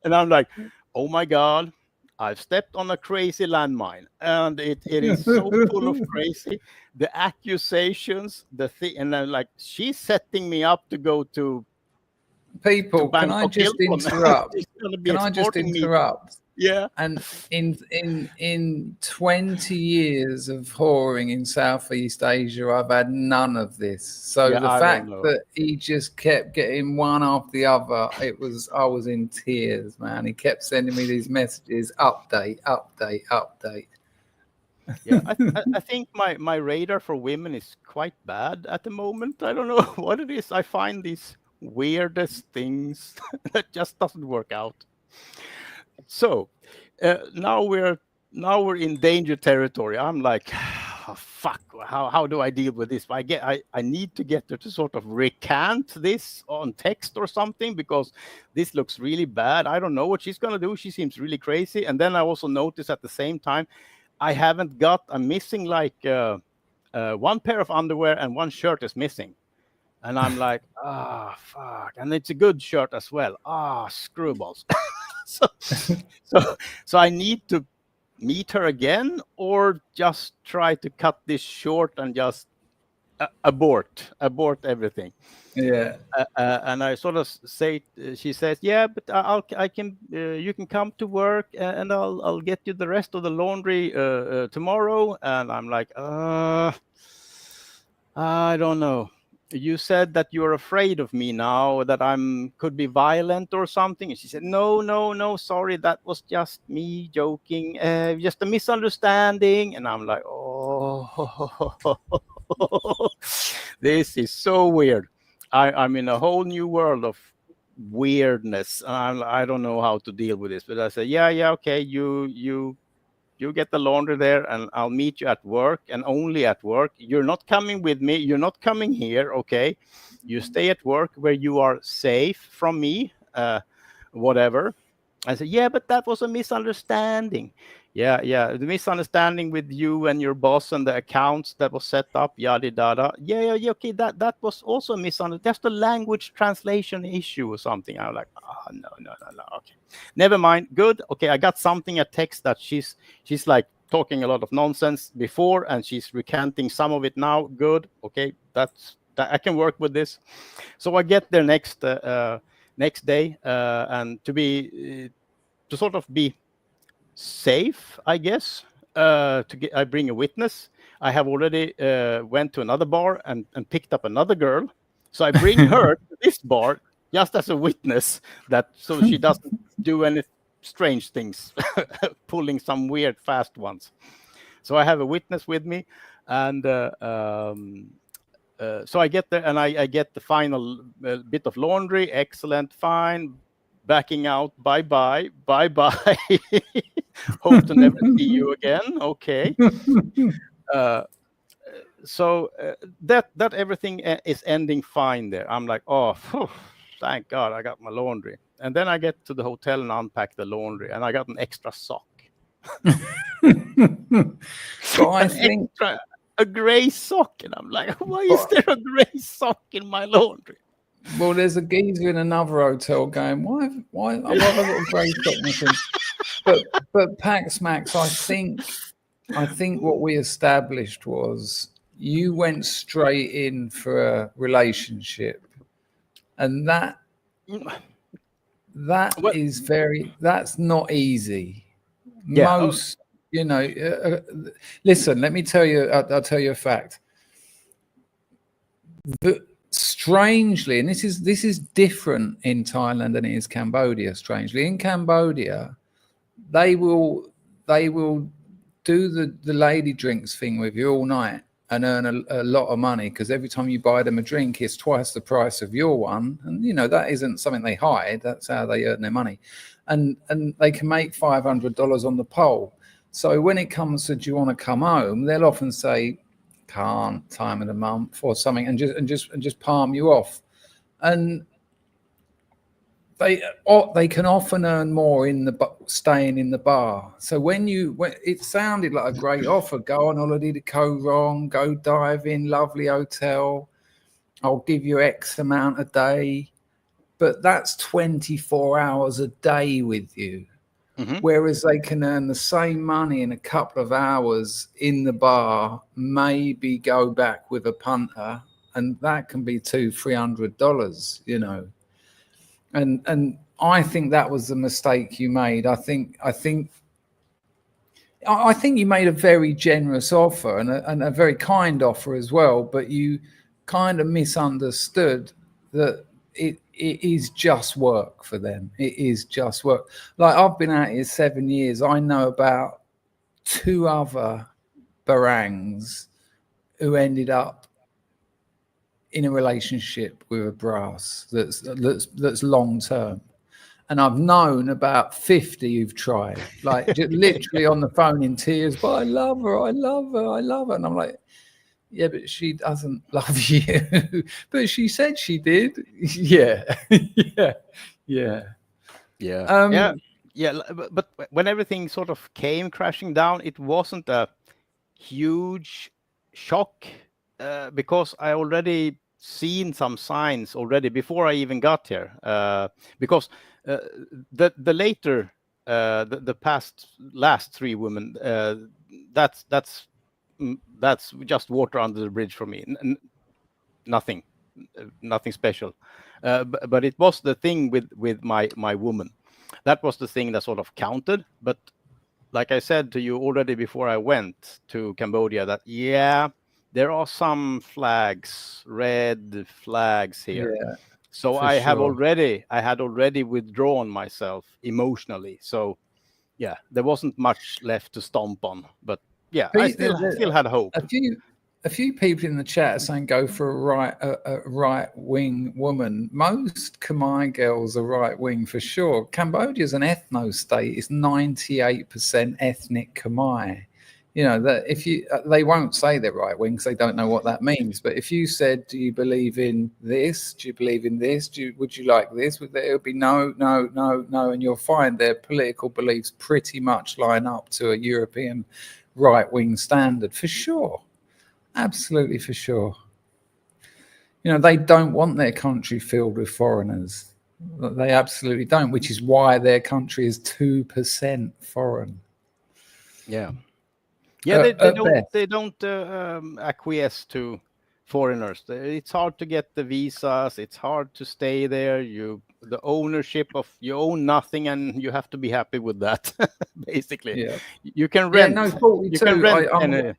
And I'm like, oh my God, I've stepped on a crazy landmine. And it is so full of crazy. The accusations, the thing. And I'm like, she's setting me up to go to people. Can I just interrupt? Can I just interrupt? Yeah. And in 20 years of whoring in Southeast Asia, I've had none of this. So the fact that he just kept getting one after the other, I was in tears, man. He kept sending me these messages, update. Yeah, I think my radar for women is quite bad at the moment. I don't know what it is. I find these weirdest things that just doesn't work out. So now we're in danger territory. I'm like, oh, fuck. How do I deal with this? I need to get her to sort of recant this on text or something, because this looks really bad. I don't know what she's gonna do. She seems really crazy. And then I also notice at the same time, I'm missing like one pair of underwear and one shirt is missing. And I'm like, fuck. And it's a good shirt as well. Screwballs. So I need to meet her again, or just try to cut this short and just abort everything. Yeah. And I sort of say, she says, yeah, but you can come to work, and I'll get you the rest of the laundry tomorrow. And I'm like, I don't know. You said that you're afraid of me now, that could be violent or something. And she said, no, sorry, that was just me joking, just a misunderstanding. And I'm like, oh, this is so weird. I'm in a whole new world of weirdness. I don't know how to deal with this. But I said, yeah, okay, you get the laundry there, and I'll meet you at work, and only at work. You're not coming with me. You're not coming here, okay? You stay at work where you are safe from me, whatever. I said, yeah, but that was a misunderstanding. Yeah, the misunderstanding with you and your boss and the accounts that was set up, yada yada. Yeah, okay, that was also a misunderstanding. That's the language translation issue or something. I'm like, no, okay, never mind. Good, okay, I got something, a text that she's like talking a lot of nonsense before, and she's recanting some of it now. Good, okay, that I can work with this. So I get there next day, and to sort of be safe, I guess, I bring a witness. I have already went to another bar and picked up another girl, so I bring her to this bar just as a witness, so she doesn't do any strange things, pulling some weird fast ones. So I have a witness with me, and so I get there, and I get the final bit of laundry. Excellent, fine. Backing out. Bye. Hope to never see you again. Okay. So that everything is ending fine there. I'm like, oh, thank God I got my laundry. And then I get to the hotel and unpack the laundry, and I got an extra sock. So I think a gray sock, and I'm like, why is there a gray sock in my laundry? Well, there's a geezer in another hotel going, why have I got a grey sock missing? But Pax Max, I think what we established was you went straight in for a relationship, and that's not easy. Yeah. You know, listen. Let me tell you. I'll tell you a fact. Strangely, and this is different in Thailand than it is Cambodia. Strangely, in Cambodia, they will do the lady drinks thing with you all night and earn a lot of money, because every time you buy them a drink, it's twice the price of your one. And you know, that isn't something they hide. That's how they earn their money, and they can make $500 on the pole. So when it comes to, do you want to come home, they'll often say, can't, time of the month or something, and just palm you off. And they can often earn more staying in the bar. So when it sounded like a great offer, go on holiday to Koh Rong, go diving, lovely hotel, I'll give you X amount a day, but that's 24 hours a day with you. Mm-hmm. Whereas they can earn the same money in a couple of hours in the bar, maybe go back with a punter, and that can be $200-300, you know. And I think that was the mistake you made. I think you made a very generous offer and a very kind offer as well, but you kind of misunderstood that it is just work for them. It is just work. Like, I've been out here 7 years. I know about 2 other barangs who ended up in a relationship with a brass that's long term. And I've known about 50 who've tried, like just literally on the phone in tears, but I love her, I love her, I love her. And I'm like, yeah, but she doesn't love you. But she said she did. Yeah. But when everything sort of came crashing down, it wasn't a huge shock, because I already seen some signs already before I even got here. Because the later, the last 3 women, that's just water under the bridge for me. Nothing special. But it was the thing with my woman. That was the thing that sort of counted. But like I said to you already before I went to Cambodia, that there are some flags, red flags here. Yeah, so I had already withdrawn myself emotionally. So yeah, there wasn't much left to stomp on. But yeah, I still had hope. A few people in the chat are saying go for a right wing woman. Most Khmer girls are right wing for sure. Cambodia's an ethno state. It's 98% ethnic Khmer. You know that they won't say they're right wing because they don't know what that means. But if you said, "Do you believe in this? Do you believe in this? Would you like this?" It would be no, and you'll find their political beliefs pretty much line up to a European right wing standard for sure. Absolutely, for sure. You know, they don't want their country filled with foreigners. They absolutely don't, which is why their country is 2% foreign. Yeah, they don't acquiesce to foreigners. It's hard to get the visas. It's hard to stay there. The ownership of you own nothing, and you have to be happy with that. Basically, yeah. You can rent. Yeah, no, 42. You can rent.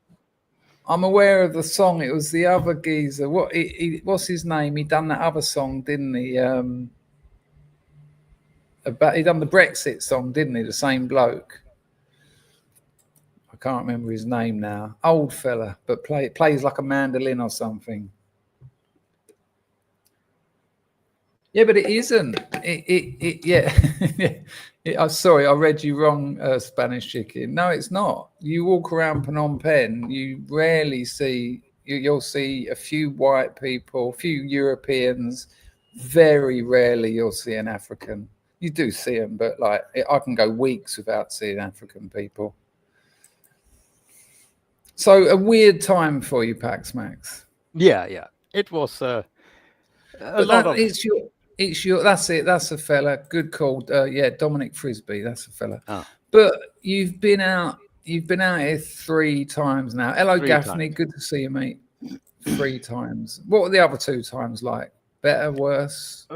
I'm aware of the song. It was the other geezer. What's his name? He done that other song, didn't he? He done the Brexit song, didn't he? The same bloke. I can't remember his name now. Old fella, but plays like a mandolin or something. Yeah, but it isn't. I'm sorry, I read you wrong, Spanish Chicken. No, it's not. You walk around Phnom Penh, you rarely see. You'll see a few white people, a few Europeans. Very rarely you'll see an African. You do see them, but like I can go weeks without seeing African people. So a weird time for you, Pax Max. Yeah. It was a lot of. It's your. That's it. That's a fella. Good call. Dominic Frisby. That's a fella. Oh. But you've been out here 3 times now. Hello, Gaffney. Good to see you, mate. 3 times. What were the other 2 times like? Better, worse?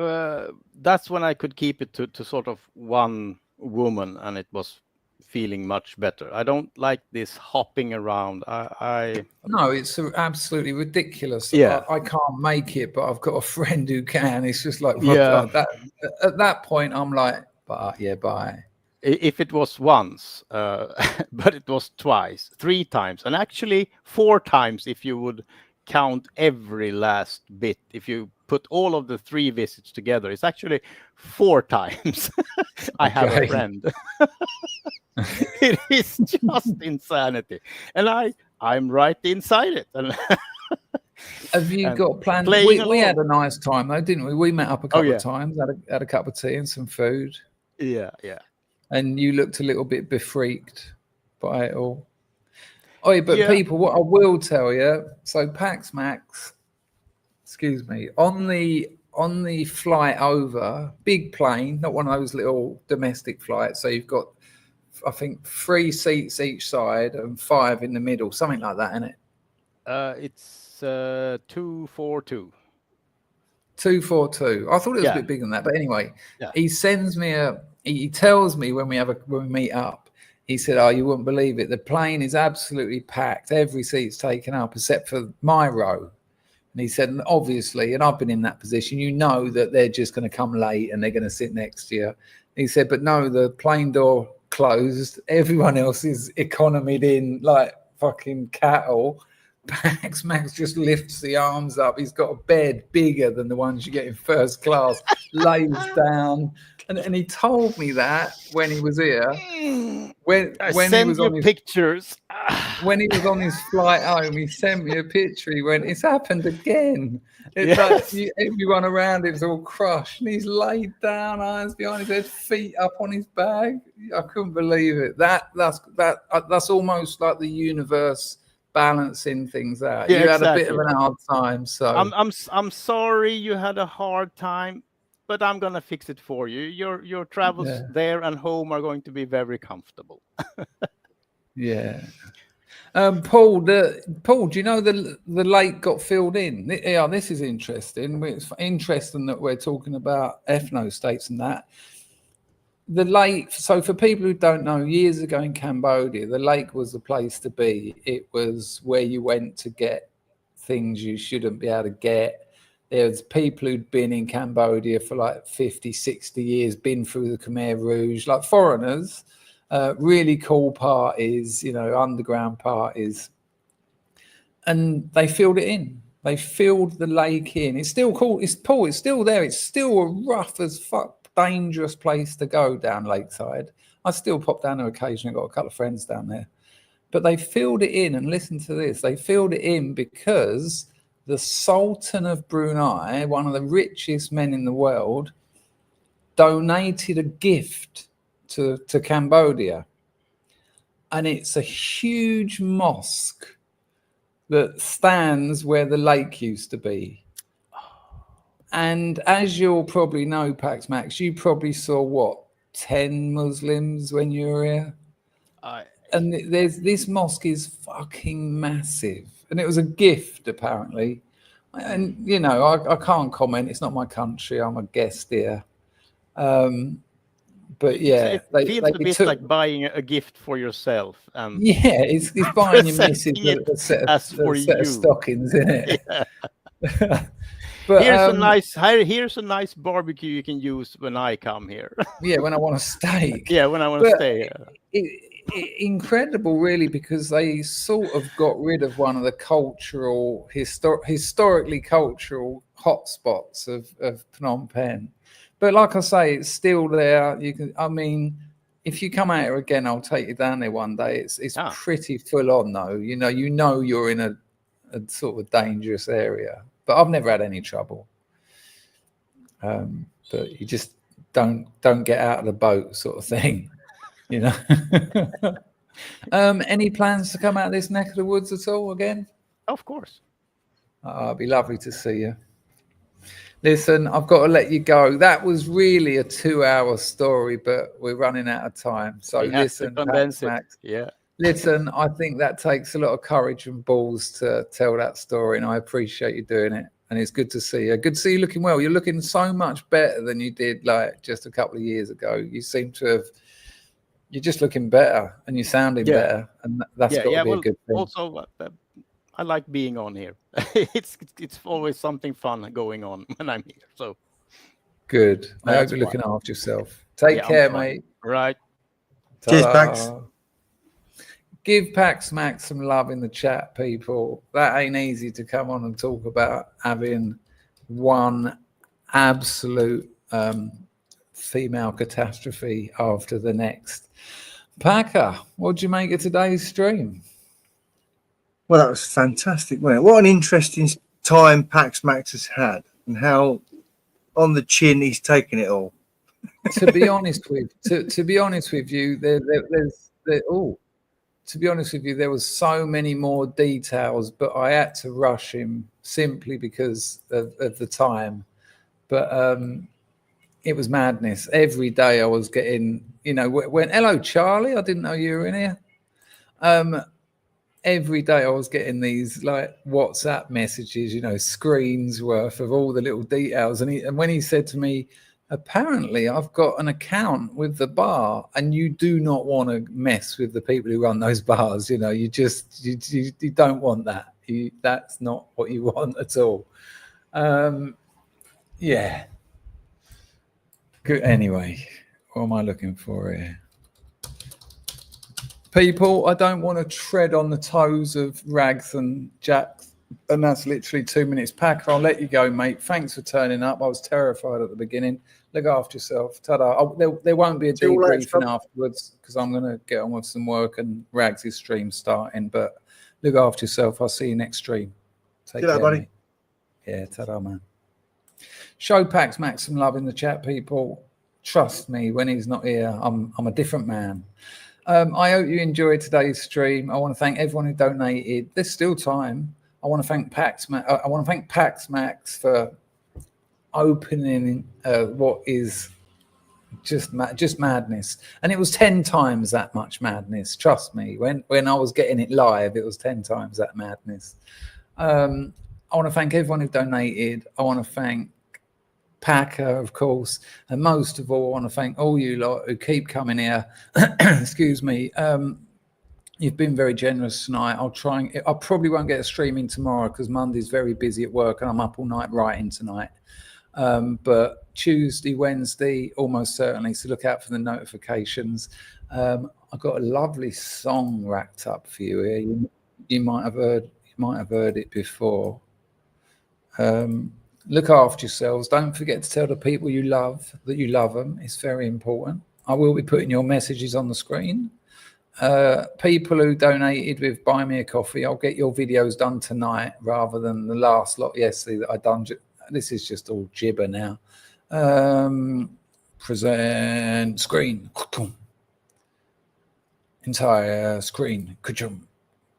That's when I could keep it to sort of one woman, and it was feeling much better. I don't like this hopping around. No, it's absolutely ridiculous. Yeah. I can't make it, but I've got a friend who can. It's just like, Yeah. like that. At that point, I'm like, bye. If it was once, but it was twice, 3 times, and actually 4 times if you would count every last bit. If you put all of the 3 visits together, it's actually 4 times. I have a friend. It is just insanity, and I'm right inside it. And have you got plans? We had a nice time though, didn't we? We met up a couple of times, had a cup of tea and some food. Yeah. And you looked a little bit befreaked by it all. Oh, but people, what I will tell you, so Pax Max, excuse me, on the flight over, big plane, not one of those little domestic flights. So you've got, I think, 3 seats each side and 5 in the middle, something like that, isn't it? It's 242. 242. I thought it was a bit bigger than that, but anyway, he sends me he tells me when we meet up, he said, "Oh, you wouldn't believe it. The plane is absolutely packed. Every seat's taken up except for my row." And he said, and obviously, and I've been in that position, you know that they're just going to come late and they're going to sit next to you. He said, but no, the plane door closed. Everyone else is economied in like fucking cattle. Pax Max just lifts the arms up. He's got a bed bigger than the ones you get in first class, lays down. And he told me that when he was here. When he was on his pictures. When he was on his flight home, he sent me a picture. He went, "It's happened again." It's like everyone around him's all crushed, and he's laid down, eyes behind his head, feet up on his bag. I couldn't believe it. That's almost like the universe balancing things out. You had a bit of an hard time, so I'm sorry you had a hard time, but I'm gonna fix it for you. Your travels there and home are going to be very comfortable. Yeah. Paul, do you know the lake got filled in? Yeah, this is interesting. It's interesting that we're talking about ethno-states and that. The lake, so for people who don't know, years ago in Cambodia, the lake was the place to be. It was where you went to get things you shouldn't be able to get. There's people who'd been in Cambodia for like 50, 60 years, been through the Khmer Rouge, like foreigners, really cool parties, underground parties. And they filled it in. They filled the lake in. It's still cool. It's still there. It's still a rough as fuck, dangerous place to go down Lakeside. I still pop down there occasionally. I've got a couple of friends down there. But they filled it in, and listen to this. They filled it in because the Sultan of Brunei, one of the richest men in the world, donated a gift to Cambodia. And it's a huge mosque that stands where the lake used to be. And as you'll probably know, Pax Max, you probably saw 10 Muslims when you were here? And this mosque is fucking massive. And it was a gift, apparently. And, I can't comment. It's not my country. I'm a guest here. But yeah. It feels a bit like buying a gift for yourself. It's buying your missus a set of stockings, isn't it? Yeah. But, here's a nice barbecue you can use when I come here. When I want a steak. When I want to stay here. Incredible, really, because they sort of got rid of one of the historically cultural hotspots of Phnom Penh. But like I say, it's still there. If you come out here again, I'll take you down there one day. It's pretty full on, though. You're in a sort of dangerous area. But I've never had any trouble. But you just don't get out of the boat, sort of thing. Any plans to come out of this neck of the woods at all again? Of course. It'd be lovely to see you. Listen, I've got to let you go. That was really a 2-hour story, but we're running out of time. So listen, Max. Yeah. Listen, I think that takes a lot of courage and balls to tell that story, and I appreciate you doing it. And it's good to see you. Good to see you looking well. You're looking so much better than you did like just a couple of years ago. You seem to have You're just looking better and you're sounding better, and that's got to be a good thing. Also, I like being on here. it's always something fun going on when I'm here. So good. I hope That's you're why. looking after yourself. Take I'm care, trying. mate. Right. Cheers, Ta-da. Pax. Give Pax Max some love in the chat, people. That ain't easy to come on and talk about having one absolute female catastrophe after the next. Packer, what did you make of today's stream? Well, that was fantastic, wasn't it? What an interesting time Pax Max has had, and how on the chin he's taken it all. To be honest with you, to be honest with you, there was so many more details, but I had to rush him simply because of the time. But it was madness. Every day I was getting, when hello Charlie, I didn't know you were in here. Every day I was getting these like WhatsApp messages, screens worth of all the little details. And when he said to me, apparently I've got an account with the bar, and you do not want to mess with the people who run those bars. You don't want that. That's not what you want at all. Yeah. Good. Anyway, what am I looking for here? People, I don't want to tread on the toes of Rags and Jack, and that's literally 2 minutes. Packer, I'll let you go, mate. Thanks for turning up. I was terrified at the beginning. Look after yourself. Ta-da. There won't be a debriefing afterwards because I'm going to get on with some work and Rags' stream starting. But look after yourself. I'll see you next stream. Take care, buddy. Mate. Yeah, ta-da, man. Show Pax Max some love in the chat, people. Trust me, when he's not here, I'm a different man. I hope you enjoyed today's stream. I want to thank everyone who donated. There's still time. I want to thank Pax Max for opening what is just madness, and it was 10 times that much madness. Trust me. When I was getting it live, it was 10 times that madness. I want to thank everyone who donated. I want to thank Packer, of course, and most of all, I want to thank all you lot who keep coming here. Excuse me. You've been very generous tonight. I probably won't get a stream in tomorrow because Monday's very busy at work and I'm up all night writing tonight. But Tuesday, Wednesday, almost certainly. So look out for the notifications. I've got a lovely song racked up for you here. You might have heard it before. Look after yourselves. Don't forget to tell the people you love that you love them. It's very important. I will be putting your messages on the screen. People who donated with Buy Me a Coffee, I'll get your videos done tonight rather than the last lot yesterday that I done. This is just all gibber now. Present screen. Entire screen. Ka-chum.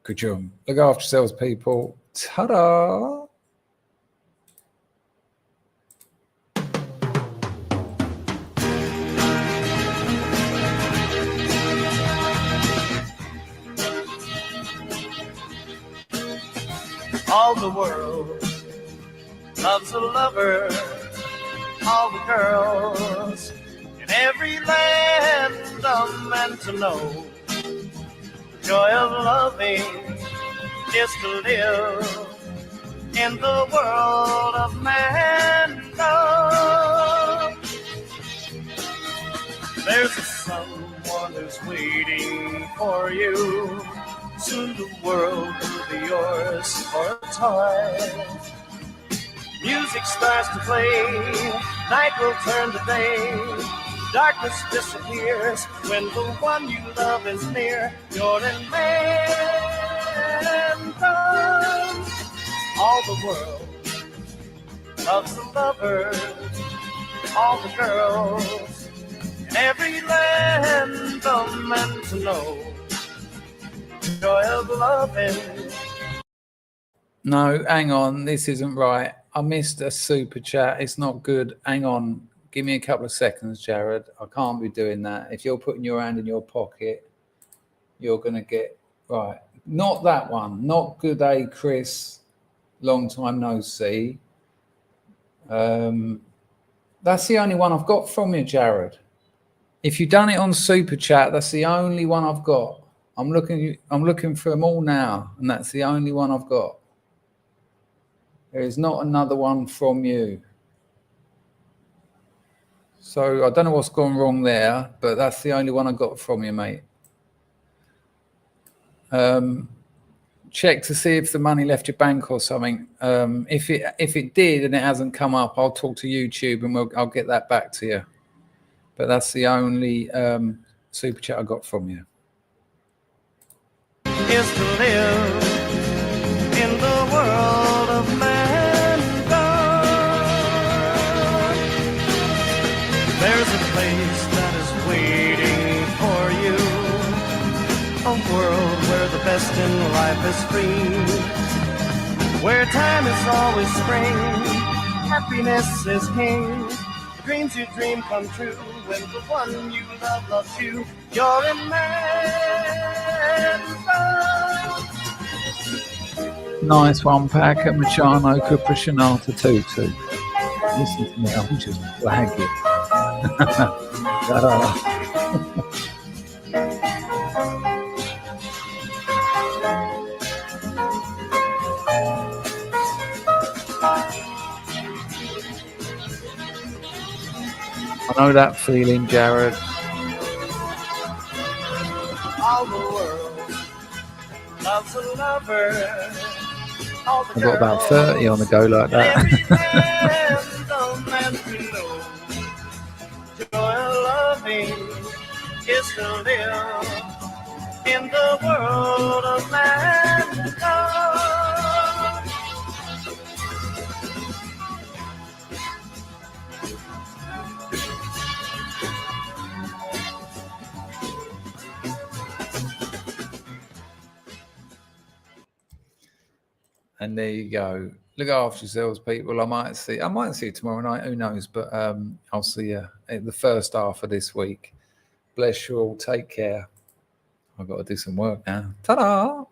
Ka-chum. Look after yourselves, people. Ta-da! All the world loves a lover. All the girls in every land are meant to know. The joy of loving is to live in the world of man love. There's someone who's waiting for you. Soon the world will be yours for a time. Music starts to play, night will turn to day. Darkness disappears when the one you love is near. You're in man love. All the world loves a lover. All the girls in every land are meant to know. Joy of loving. No, hang on. This isn't right. I missed a super chat. It's not good. Hang on. Give me a couple of seconds, Jared. I can't be doing that. If you're putting your hand in your pocket, you're going to get... Right. Not that one. Not good day, Chris. Long time no see. That's the only one I've got from you, Jared. If you've done it on Super Chat, that's the only one I've got. I'm looking for them all now, and that's the only one I've got. There is not another one from you. So I don't know what's gone wrong there, but that's the only one I got from you, mate. Check to see if the money left your bank or something. If it did and it hasn't come up, I'll talk to YouTube and I'll get that back to you. But that's the only Super Chat I got from you. Is to live in the world of mankind. There's a place that is waiting for you, a world where the best in life is free, where time is always spring, happiness is king. The dreams you dream come true when the one you love loves you. You're in mankind. Nice one, Packer Machano Capriccionata Tutu. Listen to me, I'm just lagging. I know that feeling, Jared. All the world loves a lover. All the I've got about 30 on the go like that. Joy of loving is to live in the world of mankind. And there you go. Look after yourselves, people. I might see you tomorrow night. Who knows? But I'll see you in the first half of this week. Bless you all. Take care. I've got to do some work now. Ta-da!